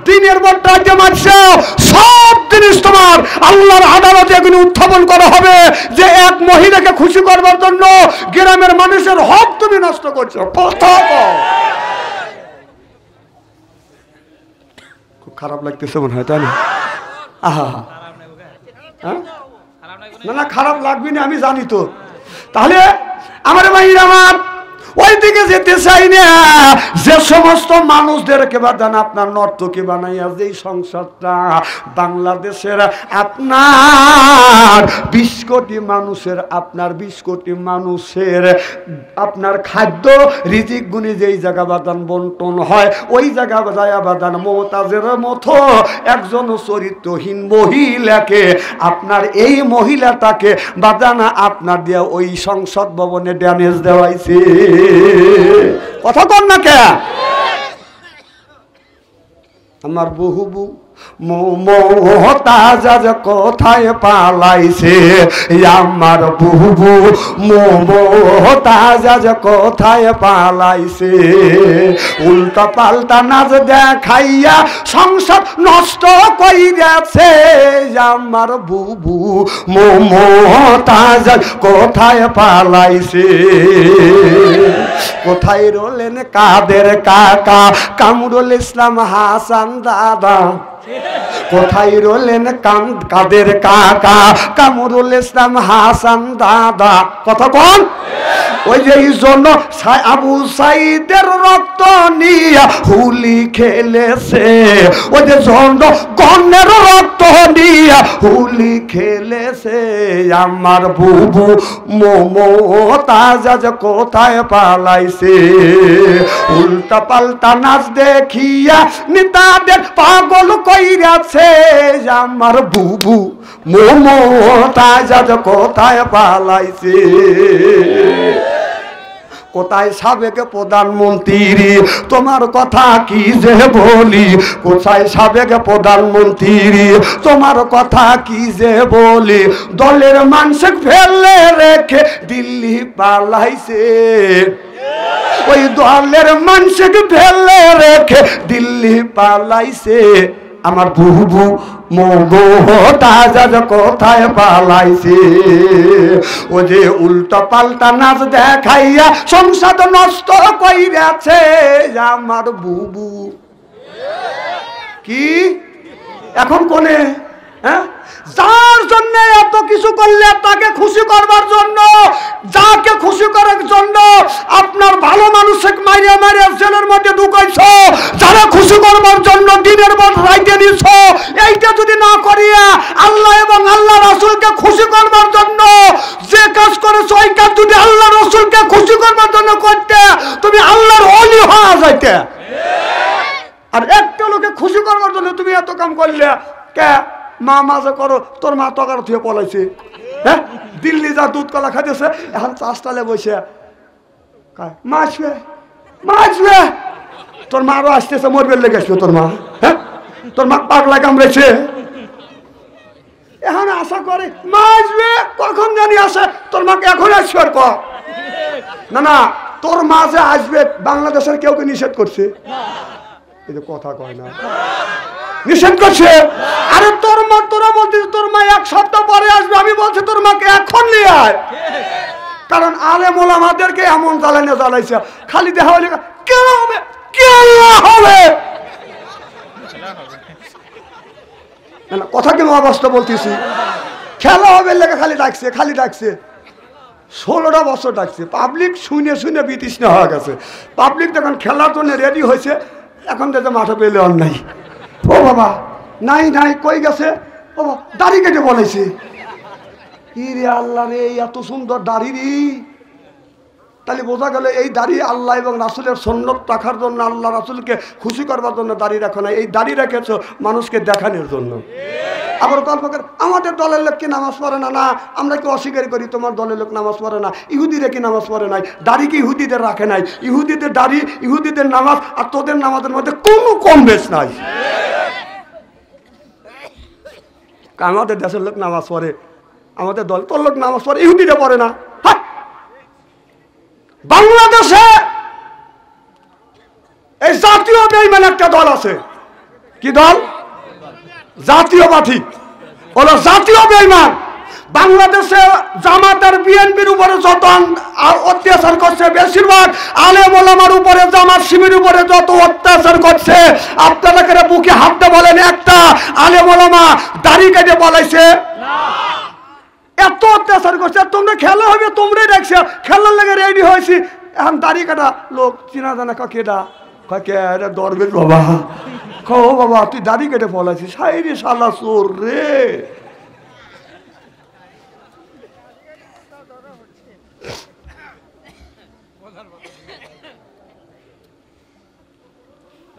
দিনের বর রাতে মারছে, সব জিনিস তোমার আল্লাহর আদালতে এগুলো উত্থাপন করা হবে যে এক মহিলাকে খুশি করবার জন্য গ্রামের মানুষের হক তুমি নষ্ট করছো। কথা খুব খারাপ লাগতেছে মনে হয়, তাই না? আহা, না না, খারাপ লাগবে না, আমি জানি তো। তাহলে আমার ভাইরা আমার ওই দিকে যেতে চাই না। যে সমস্ত মানুষদেরকে বাদান আপনার নর্তকী বানাইয়া যেই সংসারটা বাংলাদেশের আপনার 20 কোটি মানুষের, আপনার 20 কোটি মানুষের আপনার খাদ্য রিজিক গুণী যেই জায়গা বাদান বন্টন হয়, ওই জায়গা যায় বাদান মমতাজের মতো একজন চরিত্রহীন মহিলাকে, আপনার এই মহিলাটাকে বাদানা আপনার দিয়ে ওই সংসদ ভবনে ড্যামেজ দেওয়াইছে। কথা কর না কে? আমার বহুবু মমতাজ কোথায় পালাইছে, আমার বহুবু মমতাজ কোথায় পালাইছে। উল্টা পাল্টা নাচ দেখাইয়া সংসার নষ্ট কইরাছে, আমার বুবু মমতাজ কোথায় পালাইছে। কোথায় রলেন কাদের কাকা কামরুল ইসলাম হাসান দাদা, কোথায় রলেন কাদের কাকা কামরুল ইসলাম হাসান দাদা। কথা কোন? ওই যে জন্য আবু সাইদের রক্ত নিয়ে হুলি খেলেছে, ওই যে জন্য গণের রক্ত নিয়ে হুলি খেলেছে, আমার বুবু মমতাজ কোথায় পালাইছে। উল্টা পাল্টা নাচ দেখিয়া নেতাদের পাগল কইরাছে, আমার বুবু মমতাজ কোথায় পালাইছে। কোথায় সাবেক প্রধানমন্ত্রী, তোমার কথা কি যে বলি, কোথায় সাবেক প্রধানমন্ত্রী, তোমার কথা কি যে বলি। দলের মানুষ ফেলে রেখে দিল্লি পালাইছে, ওই দলের মানুষকে ফেলে রেখে দিল্লি পালাইছে, আমার বুবু মমতাজ কোথায় পালাইছে। ও যে উল্টা পাল্টা নাচ দেখাইয়া সংসার নষ্ট কইরাছে, আমার বুবু কি এখন কোনে? হ্যাঁ, যার জন্য এত কিছু করলে তাকে খুশি করবার জন্য, যাকে খুশি করার জন্য আপনার ভালো মানুষকে মারিয়া মারিয়া জেলের মধ্যে ঢুকাইছ, যারা খুশি করবার জন্য দিনের পর রাইতে দিছ, এইটা যদি না করিয়া আল্লাহ এবং আল্লাহ রাসূলকে খুশি করবার জন্য যে কাজ করেছো, ওই কাজ যদি আল্লাহ রাসূলকে খুশি করবার জন্য করতে, তুমি আল্লাহর ওলি হয়ে যাইতে। আর একটা লোকে খুশি করবার জন্য তুমি এত কাম করলে কে? মা মাঝে করো, তোর মা তকার থুয়ে পলাইছে। হ্যাঁ, দিল্লি যা দুধ কলা খাইতেছে, এখন চাষটালে বসে মা আসবে, মা আসবে, তোর মা আরো আসতেছে, মরবে লেগে আসবে তোর মা। হ্যাঁ, তোর মা পাগলা কামড়েছে, এখন আশা করে মা আসবে, কখন জানি আসে, তোর মাকে এখন আসবে। আর কর না না, তোর মা যে আসবে বাংলাদেশের কেউ কে নিষেধ করছে? এই যে কথা কয় না, নিষেধ করছে। আরে তোর মা, তোরা বলছিস তোর মা এক সপ্তাহ পরে আসবে, আমি বলছি তোর মাকে এখন নিয়ে আয়। কারণ আলেম ওলামাদেরকে এমন জ্বালাইনা জ্বালাইছে, খালি দেখা হলে কেন হবে, কেন হবে না, কথা কি মহাবাস্তব বলতেছি। খেলা হবে লেগে খালি ডাকছে, খালি ডাকছে, 16টা বছর ডাকছে। পাবলিক শুনে শুনে বিতৃষ্ণা হয়ে গেছে। পাবলিক যখন খেলার জন্য রেডি হয়েছে, এখন দেখে মাঠে পেলে অন্যায়। ও বাবা, নাই নাই কই গেছে, ও দাড়ি কেটে বলেছে। রে আল্লাহ রে, এত সুন্দর দাড়ি রে। তাহলে বোঝা গেল এই দাড়ি আল্লাহ এবং রাসূলের সুন্নাত রাখার জন্য, আল্লাহ রাসূলকে খুশি করবার জন্য দাড়ি রাখো না, এই দাড়ি রেখেছো মানুষকে দেখানোর জন্য। আবার গল্প করে আমাদের দলের লোক কি নামাজ পড়ে না, না আমরা কি অস্বীকার করি তোমার দলের লোক নামাজ পড়ে না, ইহুদিরা কি নামাজ পড়ে নাই, দাড়ি কি ইহুদিদের রাখে নাই, ইহুদিদের দাড়ি ইহুদিদের নামাজ আর তোদের নামাজের মধ্যে কোনো কম বেশ নাই। আমাদের দেশের লোক নামাজ পড়ে, আমাদের দল তোর লোক নামাজ পড়ে, ইহুদিরা পড়ে না। বাংলাদেশে এই জাতীয় বেঈমান একটা দল আছে, কি দল? জাতীয়বাদী, হলো জাতীয় বেঈমান। বাংলাদেশে জামাতের বিএনপির উপরে যত অত্যাচার করছে, বেশিরভাগ আলেম ওলামার উপরে, জামাত শিবিরের উপরে যত অত্যাচার করছে, আপনারা করে বুকে হাতে বলেন একটা আলেম ওলামা দাড়ি কেটে বলাইছে? এত অত্যাচার করছে। তোমরা খেলা হবে, তোমরাই দেখছো খেলার লেগে রেডি হয়েছি, এখন দাড়ি কাটা লোক চিনা জানা কেডা কে দরবেশ বাবা, ও বাবা তুই দাড়ি কেটে ফলাইছিস, হাই রে শালা চোর রে।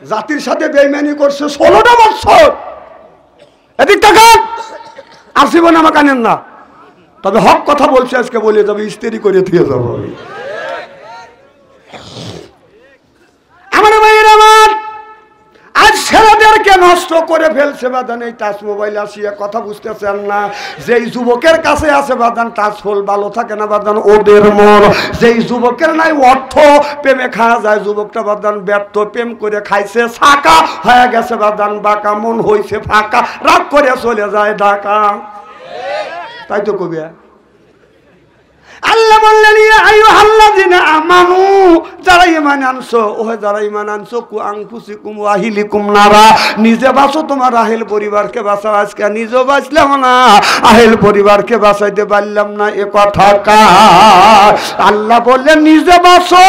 জাতির সাথে বেইমানি করছে 16টা বছর। এদিক তাকান, আর জীবনে আমাকে আনেন না, তবে হক কথা বলছে, আজকে বলে যাবে ইস্তেরি করে দিয়ে যাবো। আমার ভাইয়ের আমার আজ ছেলেদেরকে নষ্ট করে ফেলছে বাদান এই টাচ মোবাইল আসিয়া, কথা বুঝতেছেন না? যেই যুবকের কাছে আছে বাদান টাচ ফোন, ভালো থাকে না বাদান ওদের মন। যেই যুবকের নাই অর্থ, প্রেমে খাওয়া যায়, যুবকটা বাদান ব্যর্থ, প্রেম করে খাইছে ছাকা হয়ে গেছে বাদান বাঁকা, মন হইছে ফাঁকা, রাগ করে চলে যায় ঢাকা। তাই তো কবি আল্লাহ বললেন আইয়ুহাল্লাযিনা আমানু, যারা ঈমান আনছো, ওহে যারা ঈমান আনছো, কু আনফুসিকুম ওয়া আহলিকুম নারা, নিজে বাঁচো, তোমার আহেল পরিবারকে বাঁচাও। আজকে নিজেও বাঁচলাম না, আহেল পরিবারকে বাঁচাইতে পারলাম না, এ কথা কার? আল্লাহ বললেন নিজে বাঁচো,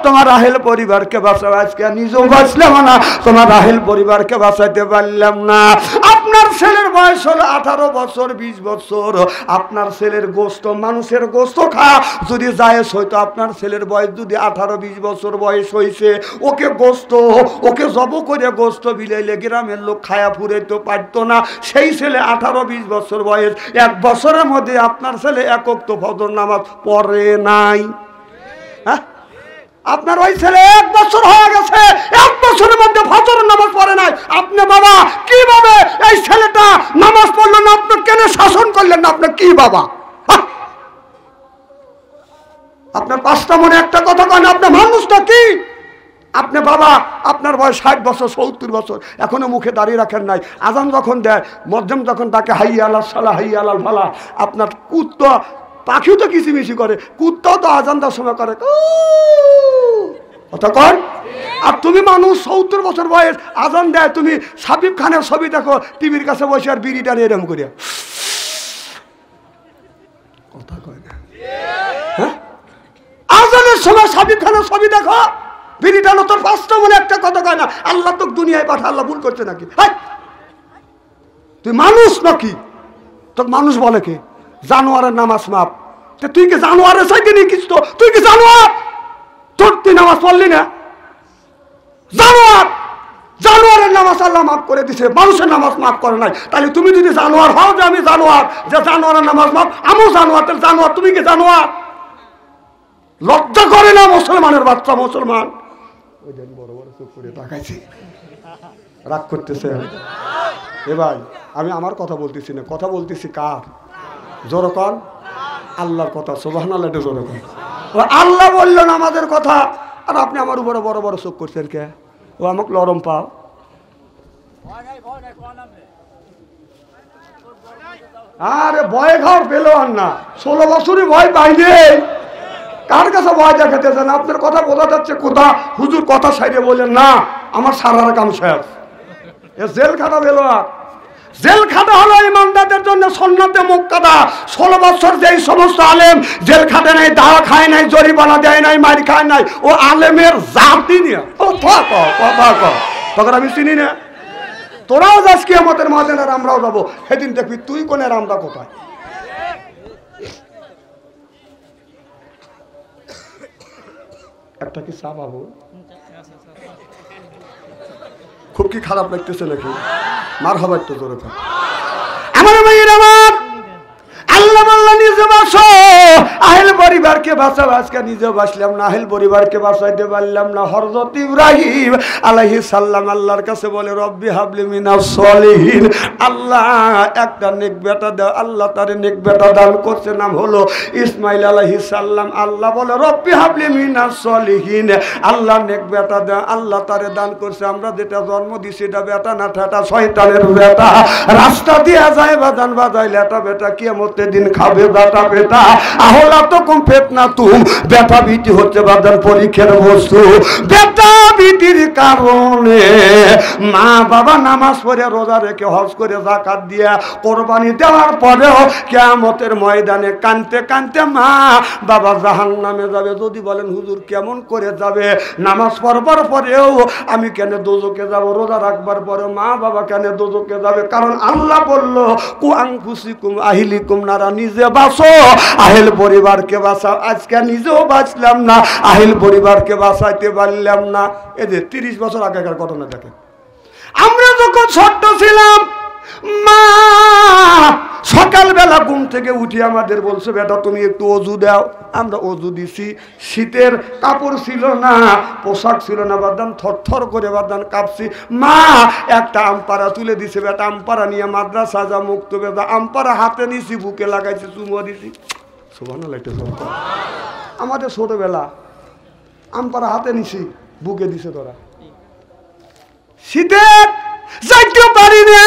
তোমার আহেল পরিবারকে বাঁচাও। আজকে নিজেও বাঁচলাম না, তোমার আহেল পরিবারকে বাঁচাইতে পারলাম না। আপনার ছেলের বয়স হলো 18 বছর 20 বছর, আপনার ছেলের গোস্ত মানুষের গোস্ত খা যদি জায়েজ হইতো, আপনার ছেলের বয়স যদি 18-20 বছর বয়স হয়েছে, ওকে গোস্ত, ওকে জব করে গোস্ত বিলাইলে গ্রামের লোক খায়া ফুরাইতে পারতো না। সেই ছেলে 18-20 বছর বয়স, 1 বছরের মধ্যে আপনার ছেলে এক ওয়াক্ত ফজর নামাজ পড়ে নাই। হ্যাঁ, আপনার ওই ছেলে 1 বছর হয়ে গেছে, 1 বছরের মধ্যে ফজরের নামাজ পড়ে নাই। আপনি বাবা কিভাবে এই ছেলেটা নামাজ পড়লেন না? আপনি কেন শাসন করলেন না? আপনি কি বাবা? আপনার 5টা মনে একটা কথা কন, আপনার মানুষটা কি? আপনি বাবা, আপনার বয়স 60 বছর 70 বছর, এখনো মুখে দাঁড়িয়ে রাখেন নাই। আজান যখন দেয়, মধ্যম যখন তাকে হাইয়া আলাল সালা হাইয়া আলাল ফালা, আপনার কুত্তা পাখিও তো কিচিমিচি করে, কুত্তাও তো আজান দেওয়ার সময় করে কথা কন। আর তুমি মানুষ 70 বছর বয়স, আজান দেয়, তুমি সাবিব খানের ছবি দেখো টিভির কাছে বসে আর বিড়িটা নিয়ে এরম করিয়া কথা কয় না। হ্যাঁ, আজানের সময় সাবিব খানের ছবি দেখো, বিড়ি টানো, তোর 5টা মনে একটা কথা কয় না। আল্লাহ তো দুনিয়ায় পাঠা, আল্লাহ ভুল করছে নাকি? তুই মানুষ নাকি? তোর মানুষ বলে কে? জানোয়ারের নামাজ মাপ, তুই কি জানোয়ারের সাইকে নিয়ে কিছু? তুই কি জানোয়ার? তোর তুই নামাজ পড়লি না? জানোয়ার, জানোয়ারের নামাজ আল্লাহ মাফ করে দিছে, মানুষের নামাজ মাফ করে নাই। তাহলে তুমি যদি জানোয়ার হও, যে আমি জানোয়ার, যে জানোয়ারের নামাজ মাফ, আমিও জানোয়ার, তাহলে জানোয়ার তুমি কি জানোয়ার? লজ্জা করে না মুসলমানের বাচ্চা? মুসলমান ওই দিন বড় বড় চোখ করে তাকাইছি, রাগ করতেছে। এ ভাই, আমি আমার কথা বলতেছি না, কথা বলতেছি কার? জোরে কর, আল্লাহর কথা। সুবহানাল্লাহ, জোরে কর। আল্লাহ বললেন আমাদের কথা, আর আপনি আমার উপরে বড় বড় চোখ করছেন কে? ও আমাকে লরম পাও। আরে ভয় খাওয়ার পেলো আর না, 16 বছরই ভয় পাইলে কার কাছে ভয় দেখাতেছেন? আপনার কথা বোঝা যাচ্ছে কোথা হুজুর কথা সাইডে বলেন না, আমার সারার কাম শেষ। জেল খাটা পেলো আর জেল খাটা হলো ইমানদারদের জন্য সুন্নাতে মুক্কাদা। 16 বছর যেই সমস্ত আলেম জেল খাটে নাই, দাওয়া খায় নাই, জরিমানা দেয় নাই, মার খায় নাই, ও আলেমের জাতি নিয়ে তখন আমি চিনি না। তোরাও যাস কিয়ামতের মাঠে, আর আমরাও যাবো। সেদিন দেখবি তুই কোন আর আমরা কোথায়। একটা কি চা পাবো? খুব কি খারাপ লাগতেছে নাকি? মার হবার তো তোর। আমার ভাইয়ের আমার, আল্লাহ বললেন নিজে বাঁচো, আহেল পরিবারকে বাঁচাও। আজকে নিজে বাঁচলাম না, আহেল পরিবারকে বাঁচাইতে পারলাম না। হযরত ইব্রাহিম আলাইহিস সালাম আল্লাহর কাছে বলে, রব্বি হাবলি মিনাস সলিহিন, আল্লাহ একটা নেক বেটা দাও। আল্লাহ তারে নেক বেটা দান করছে, নাম হলো ইসমাইল আলাইহিস সালাম। আল্লাহ বলে, রব্বি হাবলি মিনাস সলিহিন, আল্লাহ নেক বেটা দাও। আল্লাহ তারে দান করছে। আমরা যেটা জন্ম দিছি এটা বেটা না, ঠাটা শয়তানের বেটা। রাস্তা দিয়ে যায় বাজান বাজাইলে এটা বেটা কিয়ামত দিন খাবে বেটা বেটা। আহলা তো কম ফেতনা তুম, বেটা বিটি হচ্ছে বাজার পরীক্ষার বস্তু। বেটা বিটির কারণে মা বাবা নামাজ পড়ে রোজা রেখে হজ করে যাকাত দিয়া কোরবানি দেওয়ার পরেও কিয়ামতের ময়দানে কানতে কানতে মা বাবা জাহান্নামে যাবে। যদি বলেন হুজুর কেমন করে যাবে? নামাজ পড়বার পরেও আমি কেন দোজকে যাব, রোজা রাখবার পরে মা বাবা কেন দোজকে যাবে? কারণ আল্লাহ বলল, কু আনফুসিকুম আহিলিকুম নারা, নিজে বাঁচো আহেল পরিবারকে বাঁচাও। আজকে নিজেও বাঁচলাম না, আহেল পরিবারকে বাঁচাইতে পারলাম না। এই যে 30 বছর আগেকার ঘটনা দেখেন। আমরা যখন ছোট্ট ছিলাম, মা সকালবেলা ঘুম থেকে উঠে আমাদের বলছে, বেটা তুমি একটু অজু দাও। আমরা অজু দিছি। শীতের কাপড় ছিল না, পোশাক ছিল না, বাদান থরথর করে বাদান কাঁপছি। মা একটা আমপারা তুলে দিছে, বেটা আমপারা নিয়ে মাদ্রাসা যা, মুক্ত বেদা। আমপারা হাতে নিছি, বুকে লাগাইছি, চুমো দিছি। সুবহানাল্লাহ। আমাদের ছোটবেলা আমপারা হাতে নিছি, বুকে দিছে তোরা। শীতে যাইতে পারি না,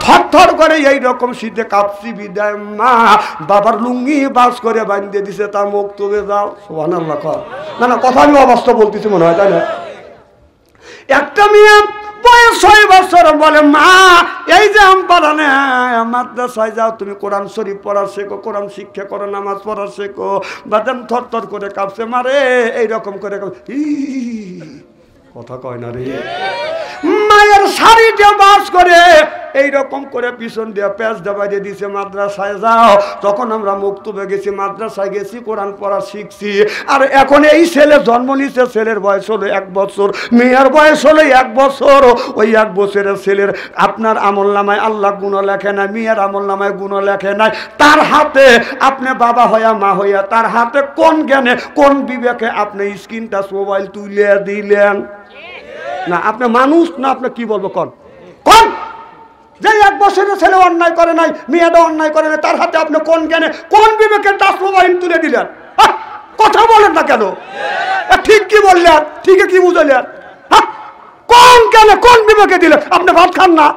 থরথর করে এইরকম শীতে কাঁপছি। বিদায় মা বাবার লুঙ্গি বাস করে বাঁধিয়ে দিছে, তা মুক্তবে যাও। সুবহানাল্লাহ। না না, কথা আমি অবাস্তব বলতেছি মনে হয়, তাই না? একটা মেয়ে বয়স 6 বছর বলে, মা এই যে আমপারা নে, মাদ্রাসায় যাও, তুমি কোরআন শরীফ পড়া শেখো, কোরআন শিক্ষা করো, নামাজ পড়া শেখো। বাদাম থরথর করে কাঁপছে, মারে এইরকম করে কথা কয় না রে। মায়ের শাড়িটা বাস করে এইরকম করে পিছন দিয়ে প্যাঁচ দাবাইয়ে দিছে, মাদ্রাসায় যাও। তখন আমরা মুক্তবে গেছি, মাদ্রাসায় গেছি, কোরআন পড়া শিখছি। আর এখন এই ছেলে জন্ম নিচ্ছে, ছেলের বয়স হলো 1 বছর, মেয়ের বয়স হলো 1 বছর। ওই 1 বছরের ছেলের আপনার আমল নামায় আল্লাহ গুণ লেখে নাই, মেয়ের আমল নামায় গুণ লেখে নাই। তার হাতে আপনি বাবা হইয়া মা হইয়া, তার হাতে কোন জ্ঞানে কোন বিবেকে আপনি স্ক্রিন টাচ মোবাইল তুলে দিলেন? না আপনি মানুষ না, আপনি কি বলবো কোন কোন? যে 1 বছরের ছেলে অন্যায় করে নাই, মেয়েটা অন্যায় করে নাই, তার হাতে আপনি কোন জ্ঞানে কোন বিবেকে টাচ মোবাইল তুলে দিলেন? কথা বলেন না কেন? ঠিক কি বললেন? ঠিক কি বুঝলেন? কোন জ্ঞানে কোন বিবেকে দিলেন? আপনি ভাত খান না,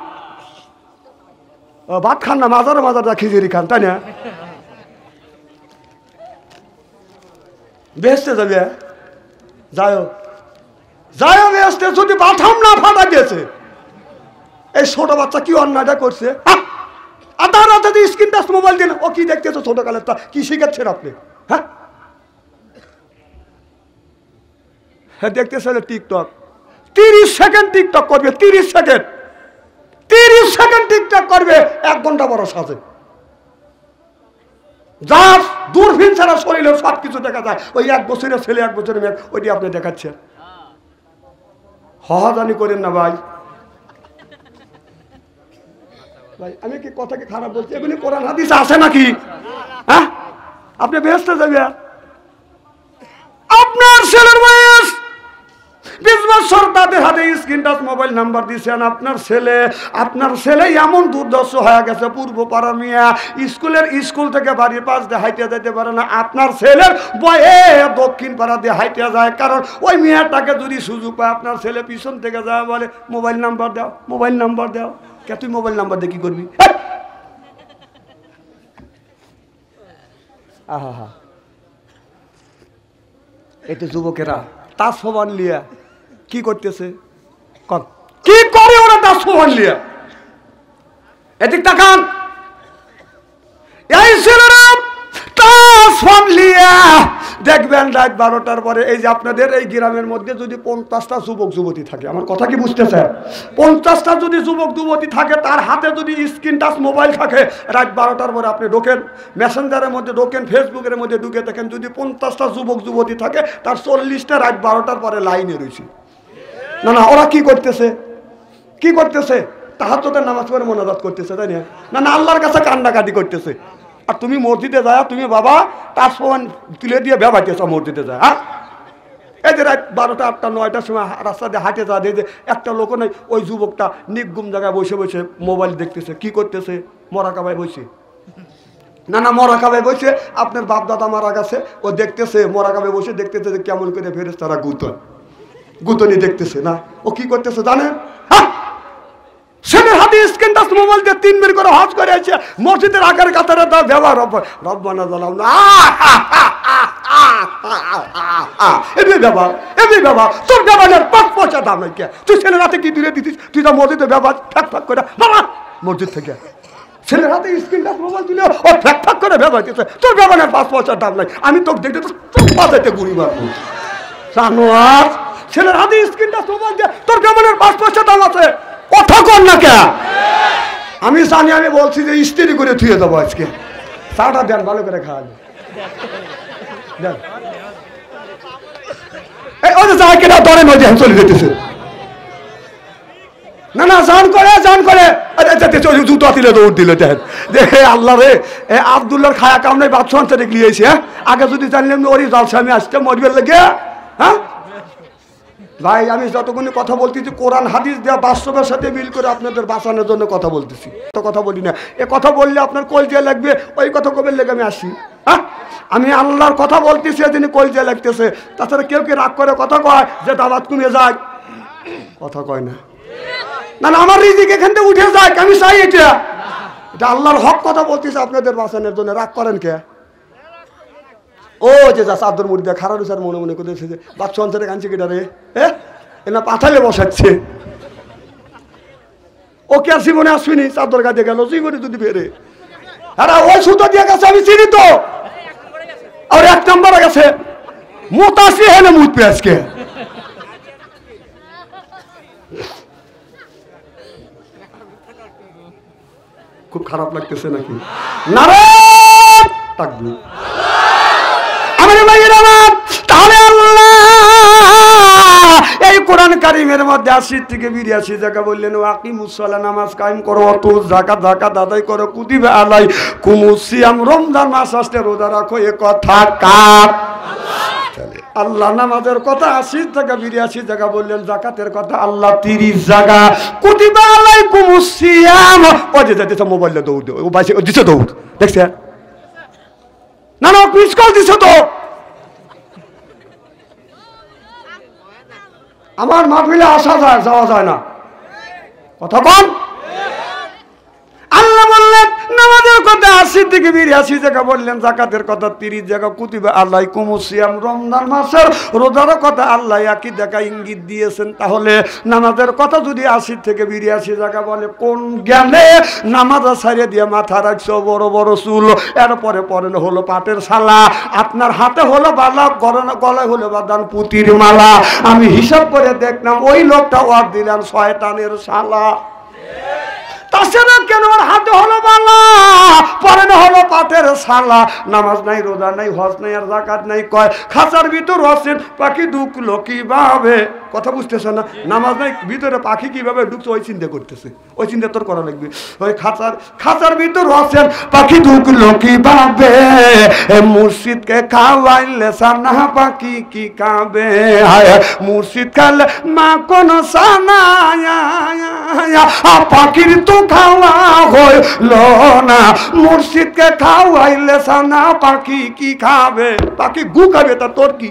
ভাত খান না, মাজারে মাজারে খিচুড়ি খান, তাই না? বেহেশতে যাবে, যাও যাও বেহেশতে। যদি বাথরুম না ফাটা দিয়েছে, এই ছোট বাচ্চা কি অন্যায়টা করছে? আর তার হাতে দিয়ে স্ক্রিন টাচ মোবাইল দিন, ও কি দেখতেছো ছোট কালের? তা কি শিখাচ্ছেন আপনি? হ্যাঁ দেখতেছে টিকটক, 30 সেকেন্ড টিকটক করবে, 30 সেকেন্ড টিকটক করবে, 1 ঘন্টা বড় সাজে। যা দূরবীন ছাড়া শরীরে সব কিছু দেখা যায়। ওই 1 বছরের ছেলে 1 বছরের মেয়ে, ওইটি আপনি দেখাচ্ছেন। হহাজানি করেন না ভাই। ভাই আমি কি কথা কি খারাপ বলছি? এগুলি কোরআন হাদিস আছে নাকি? হ্যাঁ, আপনি বেহেশতে যাবেন। আপনার ছেলের বয়স 20 বছর, তাদের হাতে স্ক্রিন টাচ মোবাইল নাম্বার দিয়েছেন। আপনার ছেলে এমন দুর্দর্শ হয়ে গেছে, পূর্ব পাড়া মিয়া স্কুল থেকে বাড়ির পাশ দিয়ে হাইটে যেতে পারে না। আপনার ছেলের বয়ে দক্ষিণ পাড়া দিয়ে হাইটে যায়, কারণ ওই মেয়েটাকে যদি সুযোগ পায়, আপনার ছেলে পিছন থেকে যায়, বলে মোবাইল নাম্বার দাও, মোবাইল নাম্বার দাও। কে তুই মোবাইল নাম্বার দিয়ে কি করবি? আহা, এই তো যুবকেরা তাস ফোন লিয়া কি করতেছে? কি করে ওরা তাস ফোন লিয়া? এদিক তাকান, এই ছেলেরা তাস ফোন লিয়া দেখবেন রাত 12টার পরে। এই যে আপনাদের এই গ্রামের মধ্যে যদি 50টা যুবক যুবতী থাকে, আমার কথা কি বুঝতেছে? 50টা যদি যুবক যুবতী থাকে, তার হাতে যদি স্ক্রিন টাচ মোবাইল থাকে, রাত 12টার পরে আপনি ঢোকেন, মেসেঞ্জারের মধ্যে ঢোকেন, ফেসবুকের মধ্যে ঢুকে দেখেন, যদি 50টা যুবক যুবতী থাকে, তার 40টা রাত 12টার পরে লাইনে রয়েছে। না না, ওরা কি করতেছে? কি করতেছে? তাহাজ্জুদের নামাজ পড়ে মোনাজাত করতেছে, তাই না? না না, আল্লাহর কাছে কান্নাকাটি করতেছে। আর তুমি মসজিদে যায়, তুমি বাবা তার সমান তুলে দিয়ে বেবাইতেছ মসজিদে যায়। হ্যাঁ, এই যে রাত 12টা 8টা 9টার সময় রাস্তা দিয়ে হাঁটে যা দিয়ে যে একটা লোক নেই, ওই যুবকটা নির্গুম জায়গায় বসে বসে মোবাইল দেখতেছে। কি করতেছে? মুরাকাবায় বসে। না না, মুরাকাবায় বসে আপনার বাপ দাদা মারা গেছে, ও দেখতেছে মুরাকাবায় বসে দেখতেছে যে কেমন করে ফেরেশতারা গুতনি দেখতেছে। না, ও কি করতেছে জানেন? ছেলের হাতে স্ক্রিন টাচ মোবাইল দিয়ে 3 বের করে হজ করে আছে মসজিদের আকার কাতারে দাও ব্যবহার রব্বানা জালাম না ব্যবহার তোর ব্যবহারের 5 পয়সা দাম নাই কে? তুই ছেলের হাতে কি দূরে দিতিস? তুই তো মসজিদে ব্যবহার ঠাক করে বাবা মসজিদ থেকে ছেলের হাতে স্ক্রিন টাচ মোবাইল দিলে ও ঠাক করে ব্যবহার দিতেছে। তোর ব্যবহারের 5 পয়সার দাম নাই। আমি তোকে দেখতে তো বাজাইতে গুড়ি মারবো জানোয়ার। ছেলের হাতে স্ক্রিন টাচ মোবাইল দিয়ে তোর ব্যবহারের 5 পয়সা দাম আছে, কথা কর না কে? আমি জানি, আমি বলছি যে স্ত্রি করে থুয়ে দেবো আজকে। চাটা দেন, ভালো করে খাওয়ালে দেন। ওই যে যাই কেনা দরে নদী চলে যেতেছে। না না, জান করে জুতো দিলে দৌড় দিলে দেন যে হে আল্লাহ রে, আব্দুল্লাহর খায়া কাম নাই বাদশাহ আনতে গিয়েছে। হ্যাঁ, আগে যদি জানলাম ওরই জালসা আমি আসতে মরবে লেগে। হ্যাঁ ভাই, আমি যতক্ষণ কথা বলতেছি কোরআন হাদিস দেওয়া বাস্তবের সাথে মিল করে আপনাদের বাঁচানোর জন্য কথা বলতেছি, তো কথা বলি না। এ কথা বললে আপনার কলজা লাগবে, ওই কথা কবে লেগে আমি আসি? হ্যাঁ, আমি আল্লাহর কথা বলতেছি, যিনি কলজা লাগতেছে। তাছাড়া কেউ কি রাগ করে কথা কয় যে দাওয়াত কমে যায়? কথা কয় না। না না, আমার রিজিক এখান থেকে উঠে যায়, আমি চাই এটা আল্লাহর হক কথা বলতেছি আপনাদের বাঁচানোর জন্য। রাগ করেন কে? ও যে যা চাদর মুড়ি দেয় খারাপ স্যার মনে মনে করতেছে যে বাচ্চা অঞ্চলে কানছে কেটা রে, না পাথালে বসাচ্ছে। ও কে আর জীবনে আসবিনি, চাদর কাজে গেল জীবনে যদি বেড়ে। আরে ওই সুতো দিয়ে গেছে, আমি চিনি তো। আর 1 নম্বরে গেছে মোতাসি হেনে মুতবে আজকে। খুব খারাপ লাগতেছে নাকি? না রে তাকবীর। তাহলে আল্লাহ এই কোরআন কারীমের মধ্যে 80 থেকে 82 জায়গা বললেন ওয়াকিমুস সালাহ, নামাজ কায়েম করো, ওয়াতু যাকাত আদায় করো, কুতিবা আলাইকুমুস সিয়াম, রমজান মাস আসলে রোজা রাখো। এ কথা কার? আল্লাহ নামাজের কথা 80 থেকে 82 জায়গা বললেন, যাকাতের কথা আল্লাহ 30 জায়গা, কুতিবা আলাইকুমুস সিয়াম। ও যে যেতে মোবাইলে দৌড় ও বাইসে দিছে দৌড় দেখছে না না, মিস কল দিছে তো। আমার মাহফিলে আসা যায়, যাওয়া যায় না, কথা কম। আল্লাহ বললেন নামাজের কথা 80 থেকে 82 জায়গা বললেন, যাকাতের কথা 30 জায়গা, কুতিবা আলাইকুমুস সিয়াম, রমজান মাসের রোজার কথা আল্লাহ একই দেখা ইঙ্গিত দিয়েছেন। তাহলে নামাজের কথা যদি 80 থেকে 82 জায়গা বলে, কোন জ্ঞানে নামাজ ছাড়িয়ে দিয়ে মাথা রাখছো বড় বড় চুল, এরপরে পরেন হলো পাটের শালা, আপনার হাতে হলো বালা, গলায় হলো বাদান পুতির মালা। আমি হিসাব করে দেখলাম ওই লোকটা ওয়ার দিলেন শয়তানের শালা। তাছাড়া কেন ওর হাতে হলো বালা, পরে না হলো পাটের শালা, নামাজ নাই, রোজা নাই, হজ নাই, আর যাকাত নাই। কয় খাঁচার ভিতর আছেন পাখি ঢুকলো কিভাবে? কথা বুঝতেছে না? নামাজ নাই, ভিতরে পাখি কিভাবে ঢুকছে ওই চিন্তা করতেছে, ওই চিন্তা তোর করা লাগবে। ওই খাঁচার ভিতর আছেন পাখি ঢুকলো কিভাবে? মুর্শিদকে খাওয়াইলে সানা পাখি কি খাবে? মুর্শিদ খালে মা কোন সানা পাখির তো খাওয়া হইল না, মুর্শিদকে খাওয়াইলে সানা পাখি কি খাবে? পাখি গু খাবে, তা তোর কি?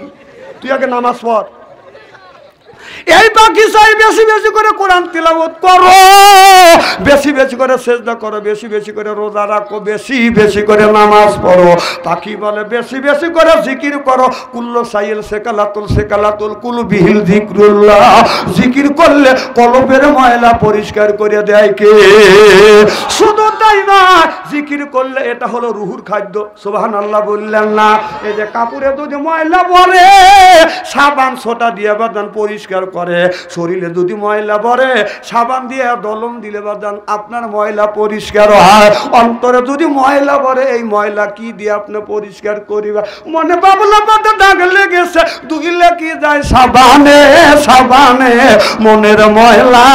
তুই আগে নামাজ পড়। এই পাখি চাই বেশি বেশি করে কোরআন তিলাওয়াত করো, বেশি বেশি করে সেজদা করো, বেশি বেশি করে রোজা রাখো, বেশি বেশি করে নামাজ পড়ো। পাখি বলে বেশি বেশি করে জিকির করো, কুল্লু সাইল সেকালাতুল কুলু বিহিল যিকরুল্লাহ, জিকির করলে কলবের ময়লা পরিষ্কার করে দেয় কে? শুধু তাই না, জিকির করলে এটা হলো রুহুর খাদ্য। সুবহানাল্লাহ বললেন না? এই যে কাপড়ে যদি ময়লা পড়ে সাবান সোটা দিয়ে বাদান পরিষ্কার করে। শরীরে যদি ময়লা পড়ে সাবান দিয়ে দলম দিলে বাদান আপনার ময়লা পরিষ্কার হয়। অন্তরে যদি ময়লা পড়ে এই ময়লা কি দিয়ে আপনি পরিষ্কার করিবা? মনে বাবলা পাতা দাগ লেগেছে ধুইলে কি যায় সাবানে সাবানে, মনের ময়লা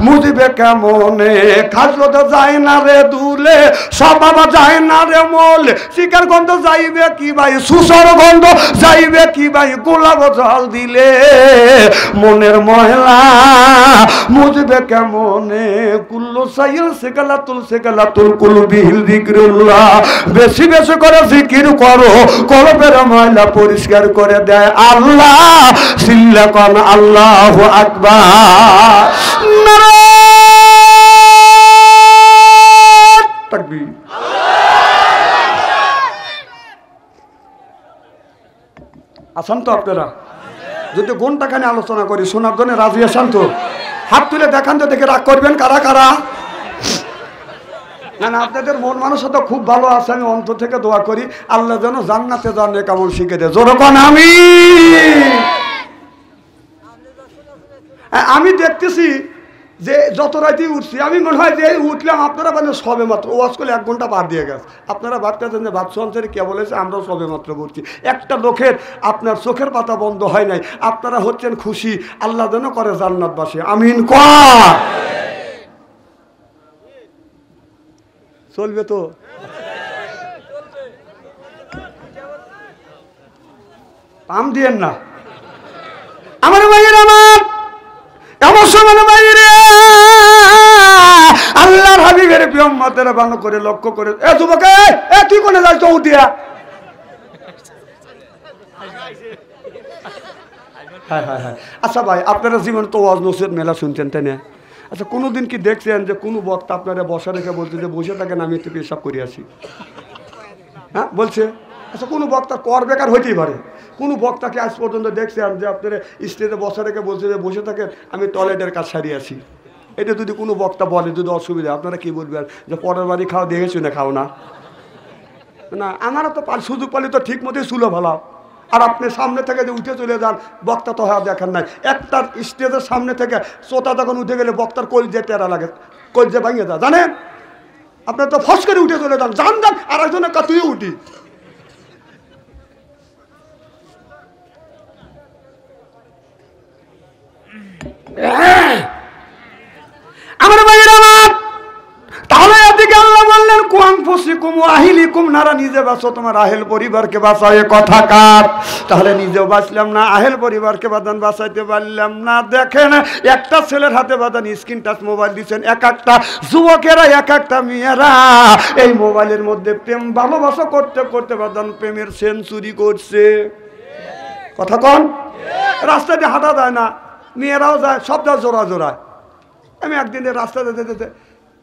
মুজিবে কেমনে? খাজলো তো যায় না রে দুলে, সবাবা যায় না রে মলে, শিকার গন্ধ যাইবে কি ভাই, সুসর গন্ধ যাইবে কি ভাই, গোলাপ জল দিলে মনের ময়লা মুজবে কেমনে? কুল্লু সাইল সেকালাতুল কুল বিল যিকরুল্লাহ, বেশি বেশি করে জিকির করো, কলবের ময়লা পরিষ্কার করে দেয় আল্লাহ। সিল্লা কোন আল্লাহু আকবার, নারায়ে তাকবীর। আসান তো আপনারা যদি ঘন্টাখানে আলোচনা করি শোনার জন্য রাজি আসান তো? হাত তুলে দেখান তো, দেখে রাগ করবেন কারা কারা? না না, আপনাদের মন মানসিকতা খুব ভালো আছে, আমি অন্তর থেকে দোয়া করি আল্লাহ যেন জান্নাতে জানে কেমন শিখে দেয়। জোরে কোন আমিন। আমি দেখতেছি যে যত রাতেই উঠছি আমি মনে হয় যে উঠলাম আপনারা মানে সবে মাত্র ওয়াজ করলে 1 ঘন্টা পার দিয়ে গেছে। আপনারা ভাবতেছেন যে ভাবছো অঞ্চলে কে বলেছে, আমরাও সবে মাত্র করছি। একটা লোকের আপনার চোখের পাতা বন্ধ হয় নাই, আপনারা হচ্ছেন খুশি আল্লাহ যেন করে জান্নাতবাসী। আমিন কর। চলবে তো? পাম দিয়েন না আমার ভাইয়ের, আমার অবশ্য মানে বাইরে আল্লাহর হাবিবের প্রিয় উম্মতেরা ভালো করে লক্ষ্য করে, এ যুবক এ তুই কোনে যাস তো উঠিয়া? হ্যাঁ হ্যাঁ হ্যাঁ। আচ্ছা ভাই, আপনারা জীবন তো ওয়াজ নসিহত মেলা শুনছেন তাই না? আচ্ছা কোনোদিন কি দেখছেন যে কোনো বক্তা আপনারা বসা রেখে বলছে যে বসে থাকেন আমি একটু পেশাব করে আসি? হ্যাঁ বলছে? আচ্ছা কোনো বক্তা কর বেকার হইতেই পারে, কোনো বক্তাকে আজ পর্যন্ত দেখছেন যে আপনারা স্টেজে বসা রেখে বলছে যে বসে থাকেন আমি টয়লেটের কাজ সারিয়ে আসি? এটা যদি কোনো বক্তা বলে যদি অসুবিধা, আপনারা কি বলবেন যে পরের বাড়ি খাও দেখে শুনে খাও না? না, আমারও তো সুযোগ পালি তো ঠিক মতোই চুলো ভালো। আর আপনি সামনে থেকে যে উঠে চলে যান, বক্তা তো হয় দেখেন নাই, একটা স্টেজের সামনে থেকে শ্রোতা যখন উঠে গেলে বক্তার কলজে টেরা লাগে, কলজে ভাঙিয়ে যায় জানেন? আপনার তো ফস করে উঠে চলে যান, যান যান আর একজনের কাতুই উঠি। আমার ভাইয়ের আমার, তাহলে এদিকে আল্লাহ বললেন কুয়াং ফুসিকুম আহিলিকুম নারা, নিজে বাঁচো তোমার আহেল পরিবারকে বাঁচাও। এ কথা কার? তাহলে নিজেও বাঁচলাম না, আহেল পরিবারকে বাদান বাঁচাইতে পারলাম না। দেখেন একটা ছেলের হাতে বাদান স্ক্রিন টাচ মোবাইল দিচ্ছেন, এক একটা যুবকেরা এক একটা মেয়েরা এই মোবাইলের মধ্যে প্রেম ভালোবাসা করতে করতে বাদান প্রেমের সেঞ্চুরি করছে। কথা কন? রাস্তা দিয়ে হাঁটা যায় না, মেয়েরাও যায়, সব যায় জোড়া জোড়ায়। আমি একদিনের রাস্তা যেতে যেতে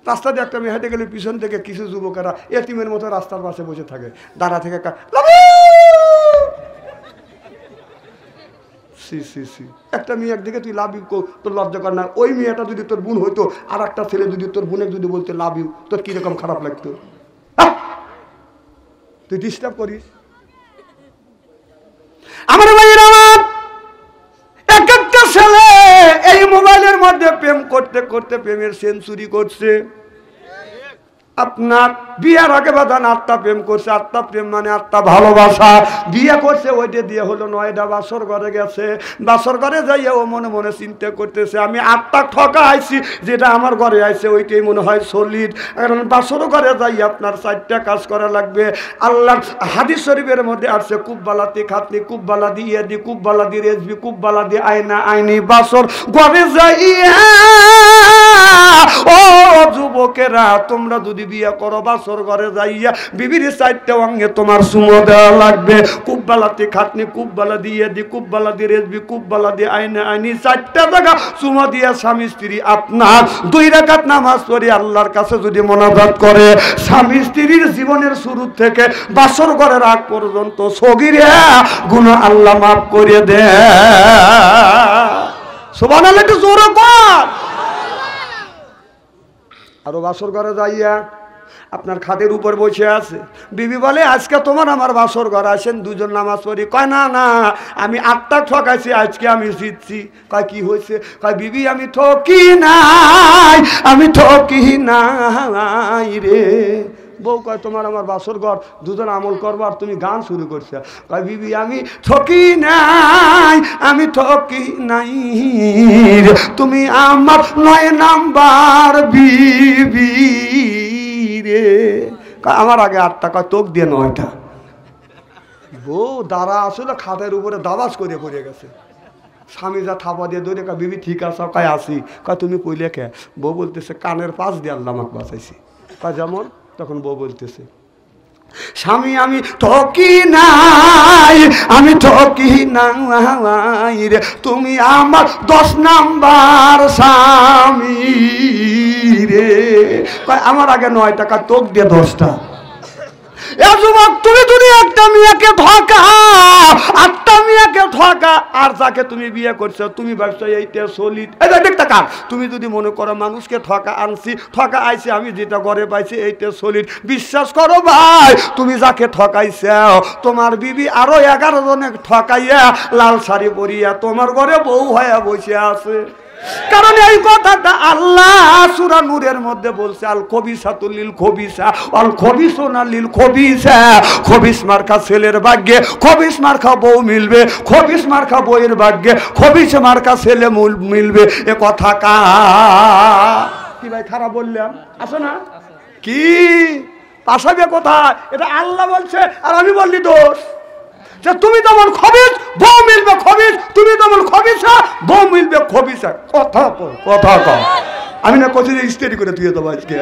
রাস্তা দিয়ে একটা মেয়ে হেঁটে গেলে পিছন থেকে কিছু যুবকেরা এতিমের মতো রাস্তার পাশে বসে থাকে, দাঁড়া থেকে একটা মেয়ে একদিকে তুই লাভ ইউ, তোর লজ্জা কর না? ওই মেয়েটা যদি তোর বোন হইতো আর একটা ছেলে যদি তোর বোনে যদি বলতো লাভ ইউ, তোর কিরকম খারাপ লাগতো? তুই ডিস্টার্ব করিস। আমার ভাইয়ের আমার, এক একটা ছেলে এই মোবাইলের মধ্যে প্রেম করতে করতে প্রেমের সেঞ্চুরি করছে। আপনার বিয়ার আগে বাদান 8টা প্রেম করছে, 8টা প্রেম মানে 8টা ভালোবাসা। বিয়ে করছে, ওইটা দিয়ে হলো 9টা বাসর ঘরে গেছে। বাসর ঘরে যাইয়া ও মনে মনে চিন্তা করতেছে আমি 8টা ঠকা আইছি, যেটা আমার ঘরে আইছে ওইটাই মনে হয় সলিড। কারণ বাসর ঘরে যাই আপনার 4টা কাজ করা লাগবে। আল্লাহ হাদিস শরীফের মধ্যে আসছে কুব্বালাতি খাতনি, কুব্বালাদি ইয়াদি, কুব্বালাদি রেজবি, কুব্বালাদি আয়না আইনি। বাসর ঘরে যাইয়া ও যুবকেরা তোমরা যদি বিয়ে করো বাসর ঘরে যাইয়া বিবির 4টা অঙ্গে তোমার সুমো দেওয়া লাগবে। কুব্বালাতি খাতনি, কুব্বালাদি ইয়াদি, কুব্বালাদি রেজবি, কুব্বালাদি আয়না আইনি, 4টা জায়গা সুমো দিয়া স্বামী স্ত্রী আপনার 2 রাকাত নামাজ পড়ে আল্লাহর কাছে যদি মোনাজাত করে, স্বামী স্ত্রীর জীবনের শুরু থেকে বাসর ঘরের আগ পর্যন্ত সগীরা গুনাহ আল্লাহ মাফ করে দেয়। সুবহানাল্লাহ, একটু জোরে কর। আরো বাসর ঘরে যাইয়া আপনার খাটের উপর বসে আছে, বিবি বলে আজকে তোমার আমার বাসর ঘর, আসেন দুজন নামাজ পড়ি। কয় না না, আমি 8টা ঠকাইছি, আজকে আমি জিতছি। কয় কি হয়েছে? কয় বিবি আমি ঠকি নাই, আমি ঠকি নাই রে। বউ কয় তোমার আমার বাসর ঘর, দুজন আমল করবো আর তুমি গান শুরু করছো। কয় বিবি আমি ঠকি নাই, আমি ঠকি নাই রে, তুমি আমার 9 নাম্বার বিবি রে। আমার আগে 8টা, কয় তোক দিয়ে 9টা। বউ দাঁড়া আসলে খাটের উপরে দাবাস করে পড়ে গেছে। স্বামী যা থাপা দিয়ে ধরে, কয় বিবি ঠিক আছে? কয় আসি। কয় তুমি কইলে কে? বউ বলতেছে কানের পাশ দিয়ে আল্লাহ আমাকে বাঁচাইছি। কয় যেমন? তখন বউ বলতেছে স্বামী আমি ঠকি নাই, আমি ঠকি নাই রে, তুমি আমার 10 নাম্বার স্বামী রে। কয় আমার আগে 9 টাকা, তোক দিয়ে 10টা। তুমি যদি একটা মেয়েকে ঠকাও, 8টা মেয়েকে ঠকা, আর যাকে তুমি বিয়ে করছো তুমি ভাবছো এইটা সলিড। তুমি যদি মনে করো মানুষকে ঠকা আনছি, ঠকা আইছি, আমি যেটা ঘরে পাইছি এইটা সলিড, বিশ্বাস করো ভাই, তুমি যাকে ঠকাইছো তোমার বিবি আরো 11 জনে ঠকাইয়া লাল শাড়ি পরিয়া তোমার ঘরে বউ হয়ে বসে আছে। কারণ এই কথাটা আল্লাহ সূরা নূরের মধ্যে বলছে, আল খবিসাতুল লিল খবিসা আল খবিসুনা লিল খবিসা। খবিস মার্কা ছেলের ভাগ্যে খবিস মার্কা বউ মিলবে, খবিস মার্কা বউয়ের ভাগ্যে খবিস মার্কা ছেলে মিলবে। এ কথা কি ভাই খারাপ বললাম? আছে না কি পাশাবে কোথায়? এটা আল্লাহ বলছে আর আমি বললি দোষ। যে তুমি তেমন খবিস, বউ মিলবে খবিস, তুমি তেমন খবিসা, বউ মিলবে খবিসা। কথা কথা কম, আমি না কোথায় স্টেডি করে তুই দেবো আজকে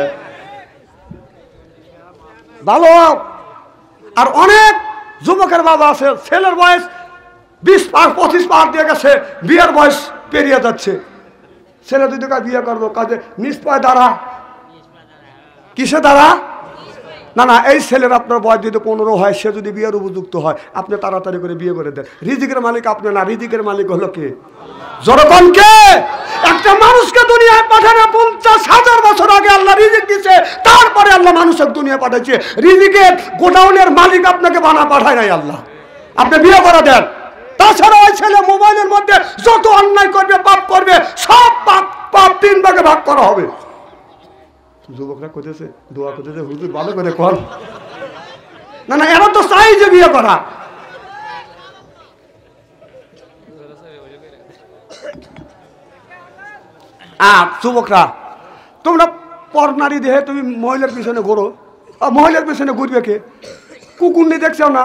ভালো। আর অনেক যুবকের বাবা আছে, ছেলের বয়স 20 পার 25 পার দিয়ে গেছে, বিয়ের বয়স পেরিয়ে যাচ্ছে। ছেলে দুই টাকা বিয়ে করবো, কাজে নিষ্পয় দ্বারা, কিসে দ্বারা? না না, এই ছেলের আপনার বয়স যদি 15 হয়, সে যদি বিয়ের উপযুক্ত হয়, আপনি তাড়াতাড়ি করে বিয়ে করে দেন। রিজিকের মালিক আপনি না, রিজিকের মালিক হলো কে? জনগণ কে? একটা মানুষকে দুনিয়ায় পাঠানো 50,000 বছর আগে আল্লাহ রিজিক দিয়েছে, তারপরে আল্লাহ মানুষের দুনিয়ায় পাঠাচ্ছে। রিজিকের গোডাউনের মালিক আপনাকে বানা পাঠায় নাই আল্লাহ। আপনি বিয়ে করে দেন। তাছাড়া ওই ছেলে মোবাইলের মধ্যে যত অন্যায় করবে, পাপ করবে, সব পাপ 3 ভাগে ভাগ করা হবে। যুবকরা করতেছে, দোয়া করতেছে, হুজুর ভালো করে কর। না না, এরা তো চাই যে বিয়ে করা। যুবকরা তোমরা পর নারী দেহে তুমি মহিলার পিছনে ঘোরো, আর মহিলার পিছনে ঘুরবে কে? কুকুর নিয়ে দেখছো না?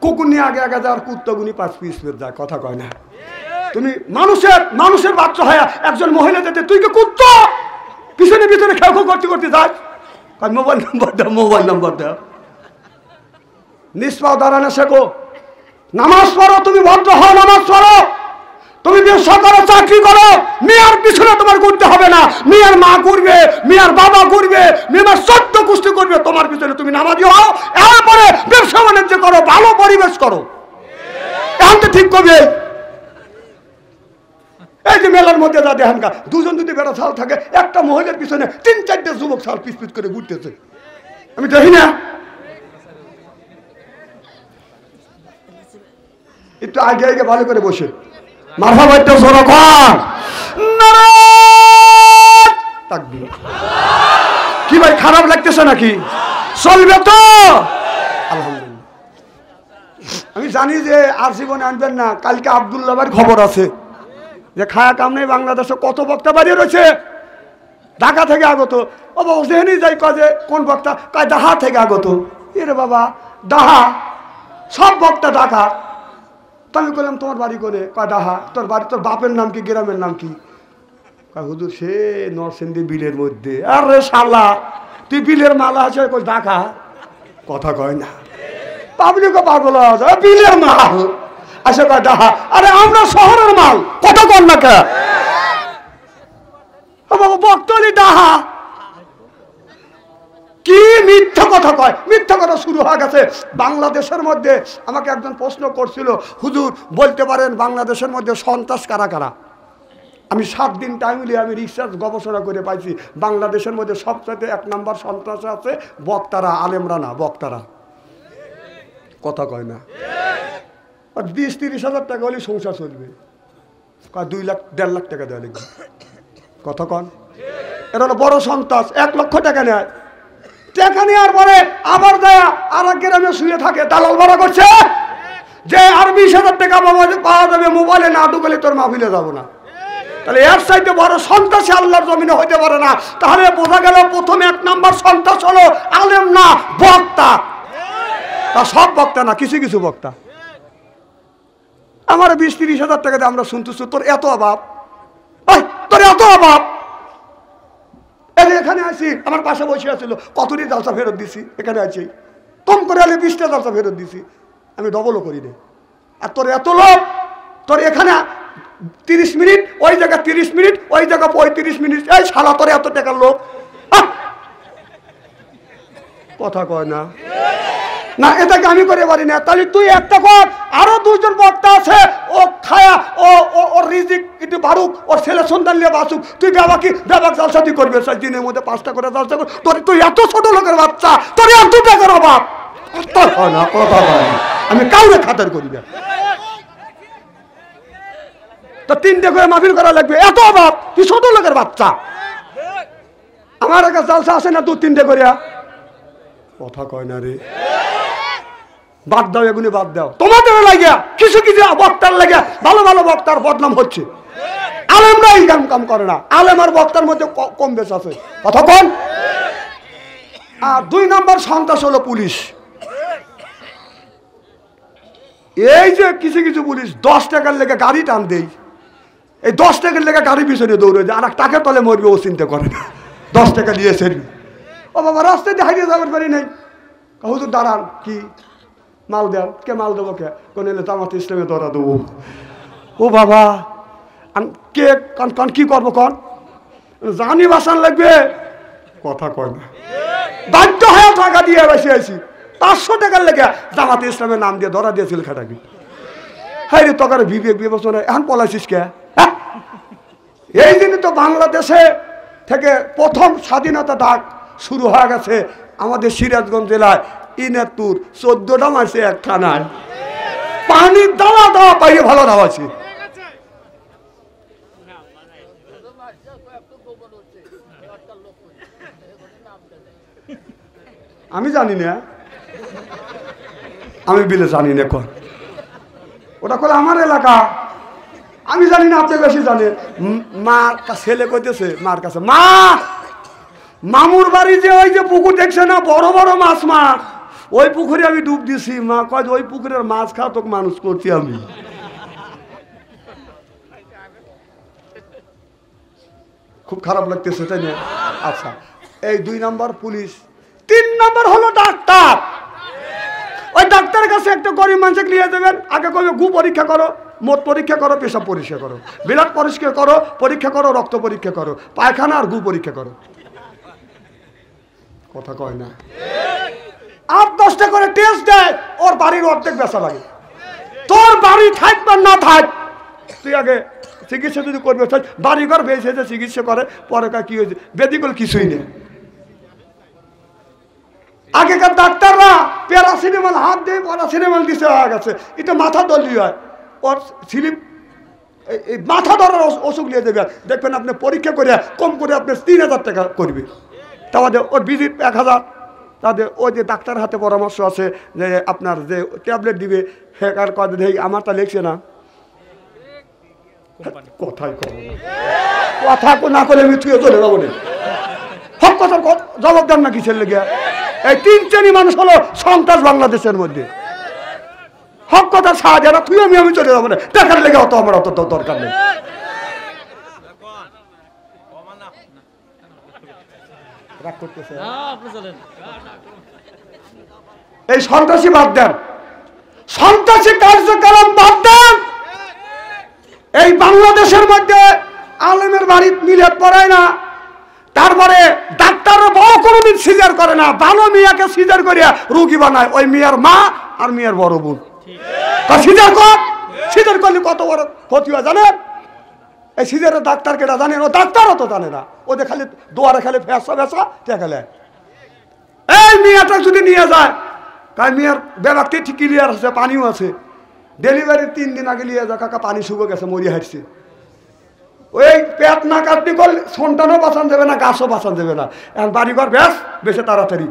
কুকুর নিয়ে আগে আগে যাওয়ার কুত্তগুনি 5 পিস যায়, কথা কয় না। তুমি মানুষের বাচ্চা হয় একজন মহিলা যেতে, তুই কে কুত্তা পিছনে পিছনে খেউ খেউ করতে করতে যাস। মোবাইল নম্বর দাও, মোবাইল নম্বর দাও। নিষ্পাও দাঁড়ানো শেখো, নামাজ পড়ো, তুমি ভদ্র হও, নামাজ পড়ো। তুমি ব্যবসা করো, চাকরি করো, মেয়ের পিছনে তোমার ঘুরতে হবে না। মেয়ের মা ঘুরবে, মেয়ের বাবা ঘুরবে, মেয়ের 14 গোষ্ঠী করবে, তোমার পিছনে তুমি নামাজি হও। এরপরে ব্যবসা বাণিজ্য করো, ভালো পরিবেশ করো। এখন তো ঠিক করবে। এই যে মেলার মধ্যে যা দেখেন, দুজন যদি বেড়া ছাল থাকে, একটা মহিলার পিছনে 3-4টে যুবক ছাল পিস পিস করে ঘুরতেছে, আমি দেখি না? একটু আগে আগে ভালো করে বসে মারহাবাটা জোরে কর, নারায়ণ তাকবীর। কি ভাই খারাপ লাগতেছে নাকি? চলবে তো আলহামদুলিল্লাহ। আমি জানি যে আর জীবনে আনবেন না, কালকে আব্দুল্লাহ ভাইয়ের খবর আছে যে খায়া কাম নেই, বাংলাদেশে কত বক্তা বাড়িয়ে রয়েছে, ঢাকা থেকে আগত। ও বাবু জেহেনি যাই কাজে, কোন বক্তা? কাজ ডাহা থেকে আগত। এরে বাবা ডাহা, সব বক্তা ঢাকা। তো আমি বললাম তোমার বাড়ি করে? কয় ডাহা। তোর বাড়ি, তোর বাপের নাম কি, গ্রামের নাম কি? কয় হুজুর সে নরসিংদী বিলের মধ্যে। আরে শালা তুই বিলের মালা আছে, কই ঢাকা? কথা কয় না, পাবলিকও পাগল আছে, বিলের মাল আসে কয় ডাহা। আরে আমরা শহরের মাল, কথা কর না কে? বাবা বক্তলি ডাহা, কি মিথ্যা কথা কয়, মিথ্যা কথা শুরু হয়ে গেছে বাংলাদেশের মধ্যে। আমাকে একজন প্রশ্ন করছিল, হুজুর বলতে পারেন বাংলাদেশের মধ্যে সন্ত্রাস কারা কারা? আমি 7 দিন টাইম নিয়ে আমি রিসার্চ গবেষণা করে পাইছি বাংলাদেশের মধ্যে সবচেয়ে 1 নম্বর সন্ত্রাস আছে বক্তারা, আলেমরা না, বক্তারা। কথা কয় না। 20-30 হাজার টাকা হলে সংসার চলবে, 2 লাখ 1.5 লাখ টাকা দেওয়া লাগবে। কথা কন, এটা হলো বড় সন্ত্রাস। 1 লক্ষ টাকা নেয়, টাকা নেওয়ার পরে আবার দেয়া আর এক গ্রামে শুয়ে থাকে, দালাল ভাড়া করছে যে আর 20,000 টাকা পাওয়া যাবে, মোবাইলে না ঢুকলে তোর মাহফিলে যাবো না। তাহলে এর চাইতে বড় সন্ত্রাসী আল্লাহর জমিনে হইতে পারে না। তাহলে বোঝা গেল প্রথমে 1 নম্বর সন্ত্রাস হলো আলেম না, বক্তা। তা সব বক্তা না, কিছু কিছু বক্তা। আমার 20-30 হাজার টাকা দিয়ে আমরা শুনতেছি তোর এত অভাব, তোর এত অভাব। এখানে আছি, আমার পাশে বসে আছিল, কতটি জালসা ফেরত দিছি, এখানে আছি কম করে আলে 20টা জালসা ফেরত দিছি, আমি ডবলও করি নে। আর তোর এত লোক, তোর এখানে 30 মিনিট, ওই জায়গা 30 মিনিট, ওই জায়গা 35 মিনিট, এই শালা তোর এত টাকার লোক। কথা কয় না, না এটাকে আমি করে পারি না। তাহলে তুই একটা কর, আরো 2 জন বক্তা আছে, ও খায়া ওর রিজিক একটু বাড়ুক, ওর ছেলে সন্তান নিয়ে বাঁচুক, তুই ব্যাপাক জালসা তুই করবি, দিনের মধ্যে 5টা করে জালসা কর। তুই এত ছোট লোকের বাচ্চা, তোর এত টাকার অভাব। না, কথা কয় না, আমি কাউরে খাতার করি না। তো 3টে করে মাহফিল করা লাগবে, এত অভাব, তুই ছোট লোকের বাচ্চা। আমার কাছে জালসা আছে না 2-3টে করিয়া। কথা কয় না রে, বাদ দাও, এগুলি বাদ দাও। তোমাদের লাগিয়া কিছু কিছু বক্তার লাগে ভালো ভালো বক্তার বদনাম হচ্ছে, আলেমরা এই কাম করে না। আলেম আর বক্তার মধ্যে কম বেশ আছে। কথা কন। আর 2 নম্বর সন্ত্রাস হলো পুলিশ। এই যে কিছু কিছু পুলিশ 10 টাকার লেগে গাড়ি টান দেয়, এই 10 টাকার লেগে গাড়ি পিছনে দৌড়ে যায়, আর টাকার তলে মরবে ও চিন্তা করে না, 10 টাকা দিয়ে সেরবি। ও বাবা, রাস্তায় দিয়ে হারিয়ে যাবার পারি নাই, হুজুর দাঁড়ান, কি মাল দেন, কে মাল দেবো, কে কোন এলে জামাত ইসলামে ধরা দেবো। ও বাবা, কে কন কি করবো, কন জানি বাসান লাগবে। কথা কয় না, বাধ্য হয়ে টাকা দিয়ে বসে আছি, 500 টাকার লেগে জামাত ইসলামের নাম দিয়ে ধরা দিয়েছিল খাটাকি। হ্যাঁ রে, তোকার বিবেক বিবেচনা এখন পলাইছিস কে? এই দিনে তো বাংলাদেশে থেকে প্রথম স্বাধীনতা ডাক শুরু হয়ে গেছে আমাদের সিরাজগঞ্জ জেলায়। ইনাতুর 14টা মাসে এক থানায় পানির দাওয়া দেওয়া পাইয়ে ভালো দাওয়াছে। আমি জানি না, আমি বিলে জানি না, কর ওটা করে আমার এলাকা, আমি জানি না, আপনি বেশি জানেন। মার ছেলে কইতেছে মার কাছে, মা মামুর বাড়ি যে ওই যে পুকুর দেখছে না, বড় বড় মাছ, মা ওই পুকুরে আমি ডুব দিছি। মা কয় ওই পুকুরের মাছ খাওয়া তোকে মানুষ করছি আমি। খুব খারাপ লাগতেছে, তাই না? আচ্ছা, এই 2 নম্বর পুলিশ। 3 নম্বর হলো ডাক্তার। ওই ডাক্তারের কাছে একটা গরিব মানুষকে নিয়ে দেবেন, আগে কবে গু পরীক্ষা করো, মদ পরীক্ষা করো, পেশাব পরীক্ষা করো, বিলাট পরিষ্কার করো, পরীক্ষা করো, রক্ত পরীক্ষা করো, পায়খানা আর গু পরীক্ষা করো। কথা কয় না। 8-10টা করে টেস্ট দেয়, ওর বাড়ির অর্ধেক বেচা লাগে। তোর বাড়ি থাকবে না থাক, তুই আগে চিকিৎসা যদি করবে, বাড়ি ঘর বেঁচে চিকিৎসা করে, পরে কি হয়েছে বেদিকল কিছুই নেই। আগেকার ডাক্তাররা প্যারাসিটামল হাত দিয়ে প্যারাসিটামল দিতে হয়ে গেছে, এটা মাথা দলি হয়, ওর স্লিপ এই মাথা ধরার অসুখ নিয়ে দেবে। দেখবেন আপনি পরীক্ষা করে কম করে আপনি 3000 টাকা করবে, তাহলে ওর ভিজিট 1000। তাদের ওই যে ডাক্তার হাতে পরামর্শ আছে যে আপনার যে ট্যাবলেট দিবে, হ্যাঁ কত দেই আমার তা লিখছে না। কথাই কথা না করে আমি তুই চলে যাবো না, সব কথার জবাব দেন না কিসের লেগে? এই 3 শ্রেণী মানুষ হলো সন্ত্রাস বাংলাদেশের মধ্যে। হক কথা সাহায্য না, তুই আমি চলে যাবো না, টাকার লেগে অত আমার অত দরকার নেই। এই সন্ত্রাসী বাদ দেন, সন্ত্রাসী কার্যক্রম বাদ দেন। এই বাংলাদেশের মধ্যে আলেমের বাড়ি মিলাদ পড়ায় না, তারপরে ডাক্তাররা বড় কোনোদিন সিজার করে না, ভালো মিয়াকে সিজার করিয়া রুগী বানায় ওই মিয়ার মা আর মিয়ার বড় বোন। সিজার কর, সিজার করলে কত বড় ক্ষতি হয় জানেন? এই সিজারের ডাক্তার কেটা জানে, ও ডাক্তারও তো জানে না, ওদের খালি দোয়ারে খালি ফেসা ফেসা টেকালে। এই মেয়েটা যদি নিয়ে যায়, কারণ মেয়ের ব্যাপারটি ঠিক ক্লিয়ার আছে, পানিও আছে, ডেলিভারির 3 দিন আগে নিয়ে যা, কাকা পানি শুকো গেছে, মরিয়া হাঁটছে। ওই পেট না কাটনি করলে সন্তানও বাঁচান দেবে না, গাছও বাঁচান দেবে না। এখন বাড়িঘর ব্যাস বেশি তাড়াতাড়ি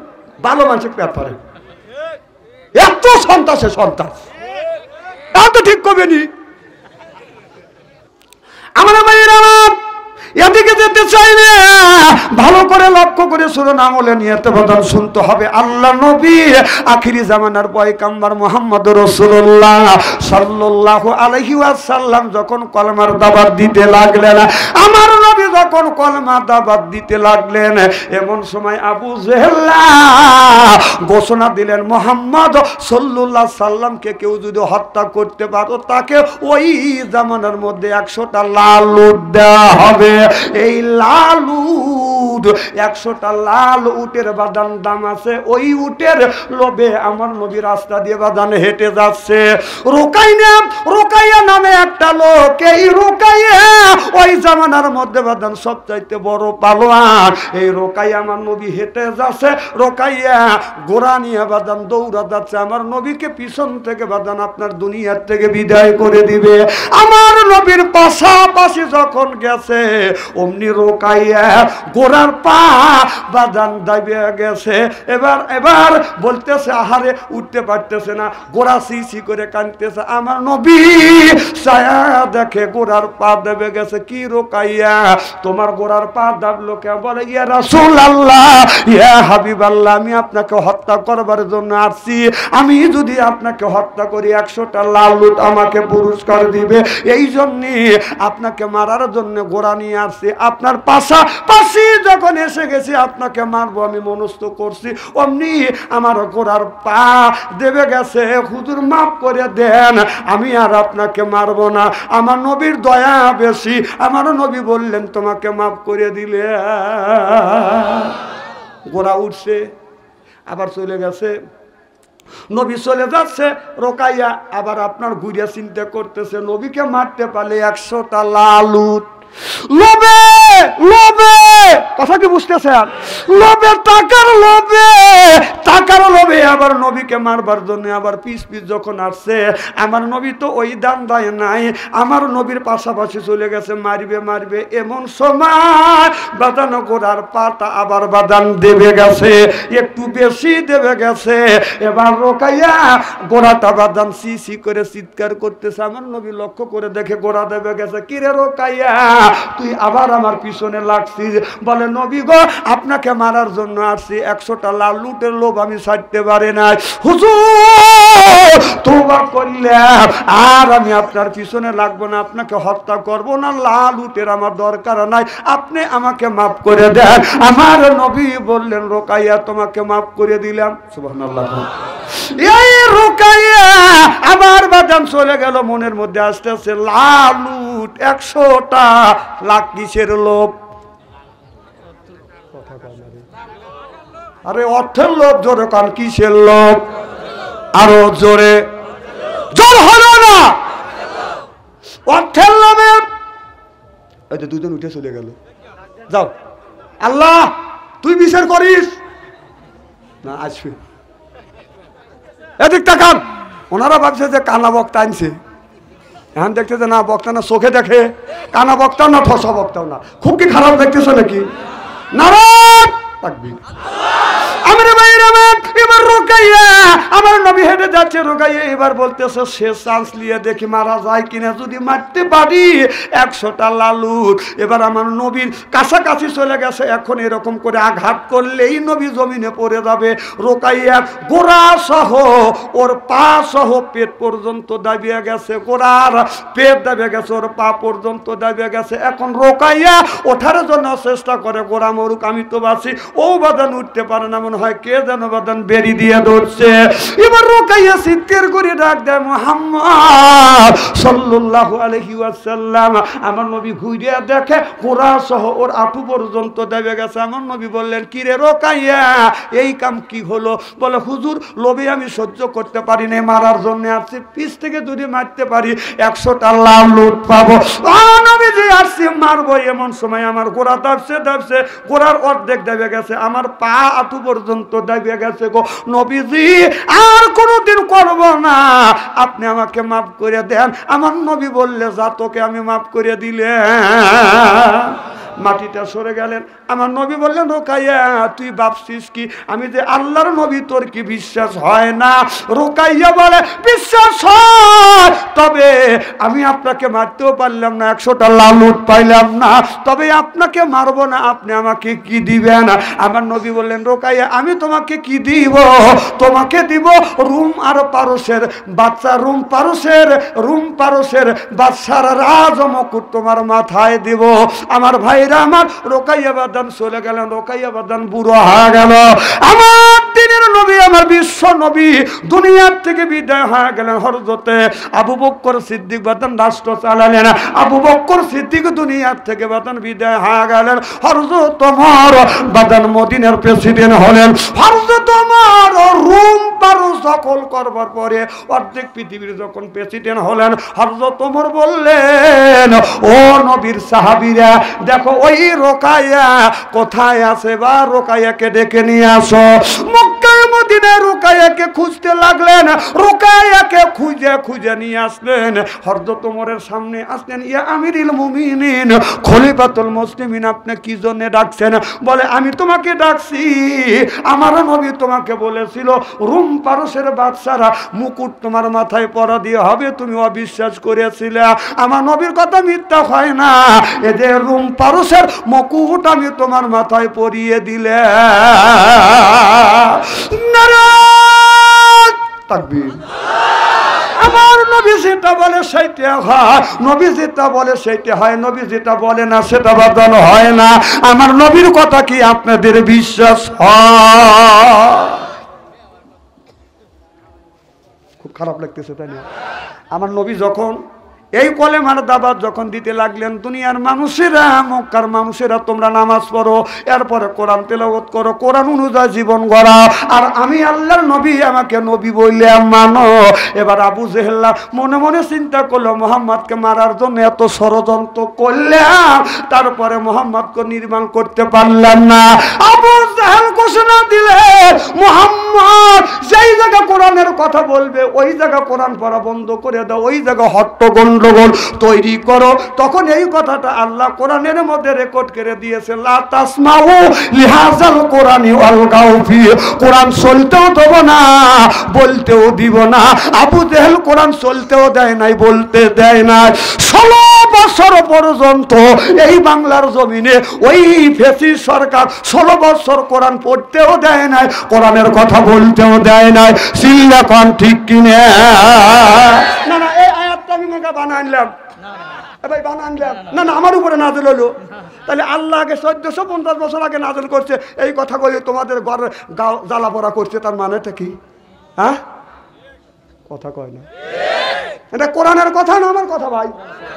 ভালো মানুষের পেট পারে, এত সন্তাসে সন্তাস, এত ঠিক করবে নি। আমার ভাইয়ের আমার এদিকে যেতে চাইলে ভালো করে লক্ষ্য করে শুনুন, আমলে নিয়তে বদল শুনতে হবে। আল্লাহ নবী আখিরি জামানার পয়গম্বর মুহাম্মদ রাসূলুল্লাহ সাল্লাল্লাহু আলাইহি ওয়াসাল্লাম যখন কলমার দাওয়াত দিতে লাগলেন, আমার নবী যখন কলমার দাওয়াত দিতে লাগলেন, এমন সময় আবু জেহেল ঘোষণা দিলেন, মুহাম্মদ সাল্লাল্লাহু আলাইহি সাল্লামকে কেউ যদি হত্যা করতে পারো, তাকে ওই জামানার মধ্যে 100টা লাল উট দেওয়া হবে। এই লাল উট 100টা লাল উটের বাদান দাম আছে। ওই উটের লোভে আমার নবী রাস্তা দিয়ে বাদান হেঁটে যাচ্ছে। রোকাইয়া নামে একটা লোক, এই রোকাইয়া ওই জামানার মধ্যে বাদান সবচাইতে বড় পালোয়ান। এই রোকাইয়া আমার নবী হেঁটে যাচ্ছে, রোকাইয়া ঘোড়া নিয়ে বাদান দৌড়া যাচ্ছে। আমার নবীকে পিছন থেকে বাদান আপনার দুনিয়ার থেকে বিদায় করে দিবে। আমার নবীর পাশাপাশি যখন গেছে, অমনি রোকাইয়া গোড়ার পা বাদান দাবিয়ে গেছে। এবার বলতেছে, আহারে উঠতে পারতেছে না, গোড়া সি করে কাঁদতেছে। আমার নবী ছায়া দেখে গোড়ার পা দেবে গেছে। কি রোকাইয়া, তোমার গোড়ার পা দাবলো কে? বলে, ইয়া রাসূলুল্লাহ, ইয়া হাবিবাল্লাহ, আমি আপনাকে হত্যা করবার জন্য আসছি। আমি যদি আপনাকে হত্যা করি 100টা লাল উট আমাকে পুরস্কার দিবে, এই জন্যে আপনাকে মারার জন্য গোড়া নিয়ে আসছি। আপনার পাশাপাশি যখন এসে গেছি আপনাকে মারবো আমি মনস্থ করছি, অমনি আমার গোড়ার পা দেবে গেছে। হুজুর মাফ করে দেন, আমি আর আপনাকে মারবো না। আমার নবীর দয়া বেশি। আমার নবী বললেন, তোমাকে মাফ করে দিলে। গোড়া উঠছে, আবার চলে গেছে। নবী চলে যাচ্ছে, রোকাইয়া আবার আপনার ঘুরিয়া চিন্তা করতেছে, নবীকে মারতে পারলে 100টা লাল উট। লোভে লোভে, কথা কি বুঝতেছেন? লোভে, টাকার লোভে আবার নবীকে মারবার জন্য আবার পিস যখন আসছে, আমার নবী তো ওই দান দেয় নাই। আমার নবীর পাশাপাশি চলে গেছে, মারবে। এমন সময় বাদান গোড়ার পাটা আবার বাদান দেবে গেছে, একটু বেশি দেবে গেছে। এবার রোকাইয়া গোড়াটা বাদান সি করে চিৎকার করতেছে। আমার নবী লক্ষ্য করে দেখে গোড়া দেবে গেছে। কিরে রোকাইয়া, তুই আবার আমার পিছনে লাগছিস? বলে, নবী গো, আপনাকে মারার জন্য আসছি, 100টা লাল লুটের লোভ আমি ছাড়তে পারি না। হুজুর তওবা করলাম, আর আমি আপনার পিছনে লাগবো না, আপনাকে হত্যা করবো না, লাল উটের আমার দরকার নাই, আপনি আমাকে মাফ করে দেন। আমার নবী বললেন, রোকাইয়া তোমাকে মাফ করে দিলাম। সুবহানাল্লাহ। এই রোকাইয়া আবার বাদান চলে গেল, মনের মধ্যে আস্তে আস্তে লাল উট 100টা লাখ। কিসের লোভ? আরে অর্থের লোভ। জোরে কান, কিসের লোভ? আরো জোরে। জোর হলো না। অর্থের লোভে এই যে দুজন উঠে চলে গেল। যাও, আল্লাহ তুই বিচার করিস না, আসবে। এদিক তাকান। ওনারা ভাবছে যে কানা বক্তা আনছে, এখন দেখতেছে না বক্তা না, চোখে দেখে কানা বক্তাও না, ঠসা বক্তাও না। খুব কি খারাপ দেখতেছো নাকি? নারায়ণ তাকবীর। এবার রোকাইয়া আমার নবী হেঁটে যাচ্ছে, রোকাইয়া এবার বলতেছে, শেষ চান্স নিয়ে দেখি মারা যায় কিনা, যদি মারতে পারি 100টা লাল উট। এবার আমার নবীর কাছাকাছি চলে গেছে, এখন এরকম করে আঘাত করলেই নবী জমিনে পড়ে যাবে। রোকাইয়া গোড়া সহ ওর পা সহ পেট পর্যন্ত দাবিয়ে গেছে, গোড়ার পেট দাবিয়ে গেছে, ওর পা পর্যন্ত দাবিয়ে গেছে। এখন রোকাইয়া ওঠার জন্য চেষ্টা করে, গোড়া মরুক আমি তো বাঁচি। ও বাদান উঠতে পারে না, মনে হয় কে যেন বাদান বেরিয়ে বটি দিয়ে ধরছে। এবার রোকাইয়া চিৎকার করে ডাক দেয়, মুহাম্মদ সাল্লাল্লাহু আলাইহি ওয়াসাল্লাম। আমার নবী ঘুরে দেখে কোরা সহ ওর আঁটু পর্যন্ত দেবে গেছে। আমার নবী বললেন, কি রে রোকাইয়া, এই কাম কি হলো? বলে, হুজুর লোভে আমি সহ্য করতে পারি না, মারার জন্য আসছি, পিছ থেকে যদি মারতে পারি 100টা লাভ লুট পাবো। নবীজি আসছি মারবো, এমন সময় আমার গোড়া দাবছে গোড়ার অর্ধেক দেবে গেছে, আমার পা আঁটু পর্যন্ত দেবে গেছে গো নবীজি, আর কোনোদিন করব না, আপনি আমাকে মাফ করে দেন। আমার নবী বললে, যা তোকে আমি মাফ করে দিলে। মাটিটা সরে গেলেন। আমার নবী বললেন, রোকাইয়া তুই ভাবছিস কি আমি যে আল্লাহর নবী, তোর কি বিশ্বাস হয় না? রোকাইয়া বলে, বিশ্বাস হয়, তবে আমি আপনাকে মারতেও পারলাম না, 100টা লালুট পাইলাম না, তবে আপনাকে মারবো না, আপনি আমাকে কি দিবেন? আমার নবী বললেন, রোকাইয়া আমি তোমাকে কি দিব? তোমাকে দিব রুম আর পারসের বাচ্চা, রুম পারসের বাচ্চার রাজ মুকুট তোমার মাথায় দিব। আমার ভাই আমার রোকাইয়া বাদান চলে গেলেন, রোকাইয়া বাদান বুড়ো হয়ে গেল। আমার দিনের নবী, আমার বিশ্ব নবী দুনিয়ার থেকে বিদায় হয়ে গেলেন। হযরতে আবু বকর সিদ্দিক বাদান রাষ্ট্র চালালেন। আবু বকর সিদ্দিক দুনিয়ার থেকে বাদান বিদায় হয়ে গেলেন। হযরত ওমর বাদান মদিনার প্রেসিডেন্ট হলেন। হযরত ওমর রোম পারস দখল করবার পরে অর্ধেক পৃথিবীর যখন প্রেসিডেন্ট হলেন, হযরত ওমর বললেন, ও নবীর সাহাবীরা, দেখো ওই রোকাইয়া কোথায় আছে, বা রোকাইয়াকে ডেকে নিয়ে আসো। মক্কায় মদিনায় রোকাইয়াকে খুঁজতে লাগলেন, রোকাইয়াকে খুঁজে নিয়ে আসলেন। হযরত ওমরের সামনে আসলেন, ইয়া আমিরুল মুমিনিন, খলিফাতুল মুসলিমিন, আপনি কি জন্য ডাকছেন? বলে, আমি তোমাকে ডাকছি, আমার নবী তোমাকে বলেছিল রুম পারসের বাদশারা মুকুট তোমার মাথায় পরা দিয়ে হবে, তুমি অবিশ্বাস করেছিলে। আমার নবীর কথা মিথ্যা হয় না, এদের রুম পারসের মুকুট আমি তোমার মাথায় পরিয়ে দিলে। নারায়ে তাকবীর। আমার নবী যেটা বলে সেইটা হয়, নবী যেটা বলে সেইটা হয়, নবী যেটা বলে না সেটা বাদল হয় না। আমার নবীর কথা কি আপনাদের বিশ্বাস হয়? খুব খারাপ লাগতেছে, তাই না? আমার নবী যখন এই কলেমার দাওয়াত যখন দিতে লাগলেন, দুনিয়ার মানুষেরা, মক্কার মানুষেরা, তোমরা নামাজ পড়ো, এরপরে কোরআন তেলাওয়াত করো, কোরআন অনুযায়ী জীবন গড়াও, আর আমি আল্লাহর নবী, আমাকে নবী বললে মানো। এবার আবু জেহেল মনে মনে চিন্তা করলো, মুহাম্মদকে মারার জন্য এত ষড়যন্ত্র করলাম, তারপরে মুহাম্মদকে নির্মাণ করতে পারলাম না। আবু জেহেল ঘোষণা দিলে, মুহাম্মদ যেই জায়গা কোরআনের কথা বলবে ওই জায়গা কোরআন পড়া বন্ধ করে দাও, ওই জায়গা হট্টগোল তৈরি করো। তখন এই কথাটা আল্লাহ কোরআনের মধ্যে রেকর্ড করে দিয়েছে, লা তাসমাউ লিহাযাল কোরআনি ওয়ালগাউ ফি, কোরআন চলতেও দেব না, বলতেও দিব না। আবু জেহেল কোরআন চলতেও দেয় নাই, বলতে দেয় না। 16 বছর পর্যন্ত এই বাংলার জমিনে ওই ফ্যাসিস্ট সরকার 16 বছর কোরআন পড়তেও দেয় নাই, কোরআনের কথা বলতেও দেয় নাই। চিল্লা কোন ঠিক কিনা? না না, এই আয়াতটা আমি বানাইলাম, ভাই বানাইলাম না, না আমার উপরে নাযিল হলো। তাহলে আল্লাহ আগে 1450 বছর আগে নাযিল করছে, এই কথাগুলি তোমাদের ঘরে জ্বালা পড়া করছে, তার মানেটা কি? হ্যাঁ, কথা কয় না, এটা কোরআনের কথা না আমার কথা ভাই।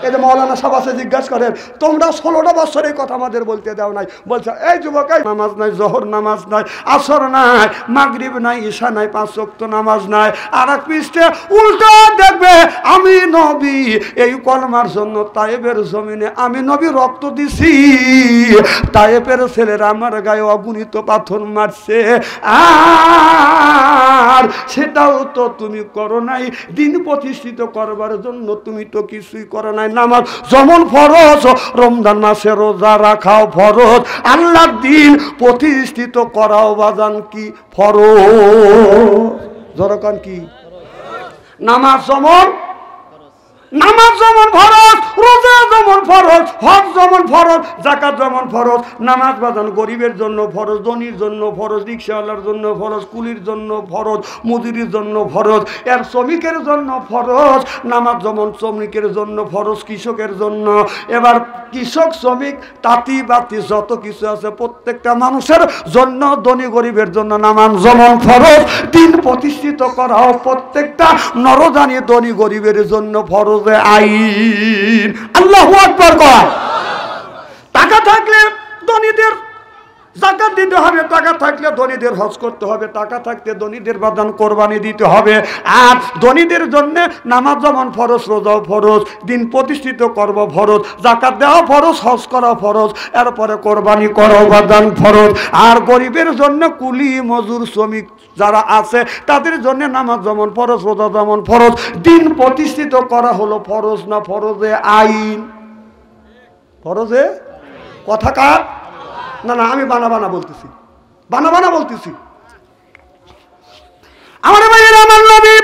এই যে মৌলানা সাহেব জিজ্ঞাসা করেন, তোমরা 16টা বছর এই কথা আমাদের বলতে দাও নাই, বলছে এই যুবক, নামাজ নাই, জোহর নামাজ নাই, আসর নাই, মাগরিব নাই, ঈশা নাই, 5 ওয়াক্ত নামাজ নাই। আর এক পৃষ্ঠে উল্টো দেখবে, আমি নবী এই কলমার জন্য তায়েবের জমিনে আমি নবী রক্ত দিছি, তায়েবের ছেলেরা আমার গায়ে অগণিত পাথর মারছে, আর সেটাও তো তুমি করো নাই। দিন প্রতিষ্ঠিত করবার জন্য তুমি তো কিছুই করো নাই। নামাজ যেমন ফরজ, রমজান মাসে রোজা রাখাও ফরজ, আল্লাহর দিন প্রতিষ্ঠিত করাও বাজান কি ফরজ। জরকান কি? নামাজ যেমন ফরজ, রোজা যেমন ফরজ, হজ যেমন ফরজ, যাকাত যেমন ফরজ, নামাজ বাজান গরিবের জন্য ফরজ, ধনীর জন্য ফরজ, রিক্সাওয়ালার জন্য ফরজ, কুলির জন্য ফরজ, মজুরির জন্য ফরজ, এর শ্রমিকের জন্য ফরজ। নামাজ যেমন শ্রমিকের জন্য ফরজ, কৃষকের জন্য। এবার কৃষক, শ্রমিক, তাঁতি বাতি যত কিছু আছে প্রত্যেকটা মানুষের জন্য, ধনী গরিবের জন্য নামাজ যেমন ফরজ, দিন প্রতিষ্ঠিত করাও প্রত্যেকটা নরজানি ধনী গরিবের জন্য ফরজে আইন। আল্লাহু আকবার কর। টাকা থাকলে ধনীদের যাকাত দিতে হবে, টাকা থাকলে ধনীদের হজ করতে হবে, টাকা থাকতে ধনীদের বাদান কোরবানি দিতে হবে। আর ধনীদের জন্য নামাজ যেমন ফরজ, রোজাও ফরজ, দিন প্রতিষ্ঠিত করব ফরজ, যাকাত দেওয়া ফরজ, হজ করা ফরজ, এরপরে কোরবানি করা বাদান ফরজ। আর গরিবের জন্য কুলি, মজুর, শ্রমিক যারা আছে তাদের জন্য নামাজ যেমন ফরজ, রোজা যেমন ফরজ, দিন প্রতিষ্ঠিত করা হলো ফরজ না ফরজে আইন? ফরজে কথা কার? না না, আমি বানা বলতেছি, বানা বলতেছি। আমার ভাইয়েরা, আমার নবী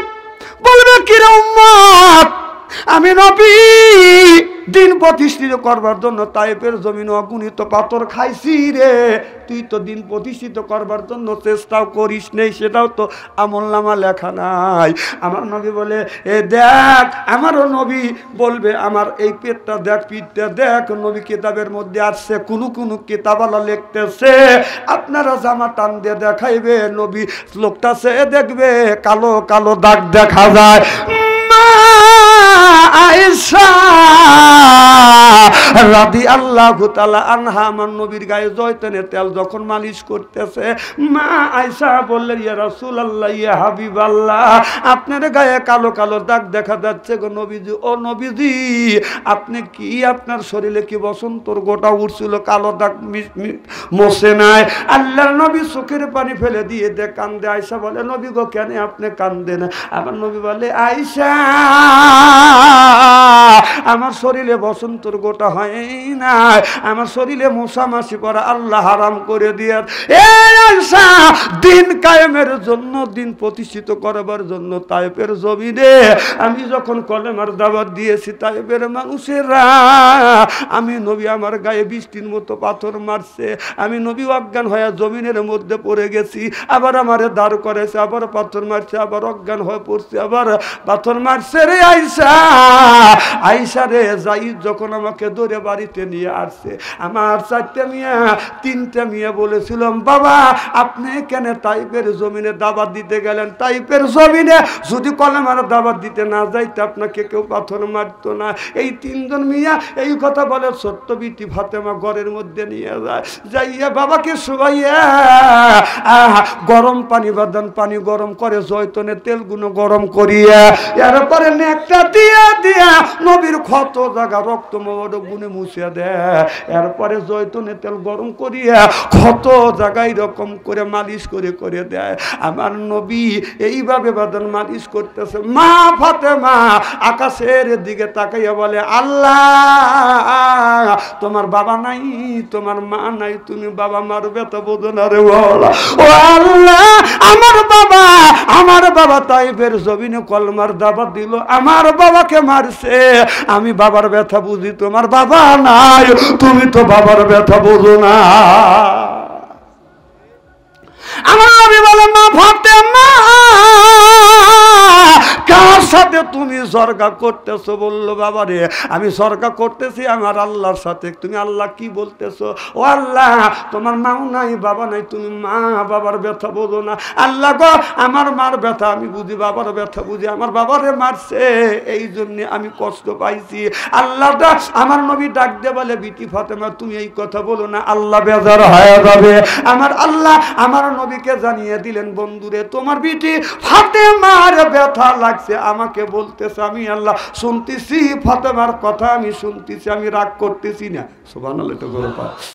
বলবে কিরে উম্মত, আমি নবী দিন প্রতিষ্ঠিত করবার জন্য তায়েফের জমিন অগণিত পাথর খাইছি রে, তুই তো দিন প্রতিষ্ঠিত করবার জন্য চেষ্টাও করিস নেই, সেটাও তো আমলনামা লেখা নাই। আমার নবী বলে, এ দেখ, আমারও নবী বলবে, আমার এই পেটটা দেখ, পিঠটা দেখ, নবী কিতাবের মধ্যে আসছে, কোনো কিতাবালা লিখতেছে, আপনারা জামা টান দিয়ে দেখাইবে, নবী লোকটা সে দেখবে কালো কালো দাগ দেখা যায়। আয়েশা রাদিয়াল্লাহু তাআলা আনহা আমার নবীর গায়ে জয়তুনের তেল যখন মালিশ করতেছে, মা আয়েশা বললেন, ইয়া রাসূলুল্লাহ, ইয়া হাবিবাল্লাহ, আপনার গায়ে কালো কালো দাগ দেখা যাচ্ছে গো নবীজি। ও নবীজি, আপনি কি, আপনার শরীরে কি বসন্তর গোটা উঠছিল, কালো দাগ মোছে নাই? আল্লাহর নবী চোখের পানি ফেলে দিয়ে কান্দে। আয়েশা বলে, নবী গো, কেন আপনি কান্দেন? আমার নবী বলে, আয়েশা, আমার শরীরে বসন্তর গোটা হয় না, আমার শরীরে মশামাছি পড়া আল্লাহ হারাম করে দিয়ে, দিন কায়েমের জন্য, দিন প্রতিষ্ঠিত করবার জন্য তায়েফের জমিনে আমি যখন কলেমার দাওয়াত দিয়েছি, তায়েফের মানুষেরা, আমি নবী আমার গায়ে বৃষ্টির মতো পাথর মারছে, আমি নবী অজ্ঞান হয়ে জমিনের মধ্যে পড়ে গেছি, আবার আমারে দাঁড় করেছে, আবার পাথর মারছে, আবার অজ্ঞান হয়ে পড়ছে, আবার পাথর মারছে রে আয়েশা। আয়েশা রে, যাই যখন আমাকে ধরে বাড়িতে নিয়ে আসছে, আমার 4টা মিয়া 3টা মিয়া বলেছিলাম, বাবা আপনি কেন তাইফের জমিনে দাওয়াত দিতে গেলেন? তাইফের জমিনে যদি কলেমার দাওয়াত দিতে না যাইতে আপনাকে কেউ পাথর মারতো না। এই 3 জন মিয়া এই কথা বলে ছোট্ট বিটি ফাতেমা ঘরের মধ্যে নিয়ে যায়, যাইয়া বাবাকে শোয়াইয়া গরম পানি বাদান পানি গরম করে জয়তুনের তেলগুলো গরম করিয়া এরপরে নেকটা দিয়া দিয়া নবীর ক্ষত জায়গা রক্ত গুনে মুছে দেয়, এরপরে জয়তুনের তেল গরম করিয়া ক্ষত জায়গায় এরকম করে মালিশ করে করে দেয়। আমার নবী এইভাবে বাদান মালিশ করতেছে, মা ফাতেমা আকাশের দিকে তাকাইয়া বলে, আল্লাহ, তোমার বাবা নাই, তোমার মা নাই, তুমি বাবা মার ব্যথা বোঝো না রে বলা। ও আল্লাহ, আমার বাবা তাইফের জমিনে কলমার দাওয়াত দিল, আমার বাবাকে মারছে, আমি বাবার ব্যথা বুঝি, তোমার বাবা নাই, তুমি তো বাবার ব্যথা বোঝো না। আমার নবী বলে, মা ফাতেমা, কার সাথে তুমি সরকা করতেছো? বললো, বাবা রে, আমি সরকা করতেছি আমার আল্লাহর সাথে। তুমি আল্লাহ কি বলতেছো? ও আল্লাহ, তোমার মাও নাই, বাবা নাই, তুমি মা বাবার ব্যথা বোঝো না। আল্লাহ গো, আমার মার ব্যথা আমি বুঝি, বাবার ব্যথা বুঝি, আমার বাবারে মারছে, এই জন্য আমি কষ্ট পাইছি। আল্লাহটা আমার নবী ডাক দিয়ে বলে, বিটি ফাতেমা, তুমি এই কথা বলো না, আল্লাহ বেজার হয়ে যাবে। আমার আল্লাহ আমার নবীকে জানিয়ে দিলেন, বন্ধুরে, তোমার বিটি ফাতেমার ব্যথা লাগছে, আমাকে বলতেছে, আমি আল্লাহ শুনতেছি, ফাতেমার কথা আমি শুনতেছি, আমি রাগ করতেছি না। সুবহানাল্লাহ।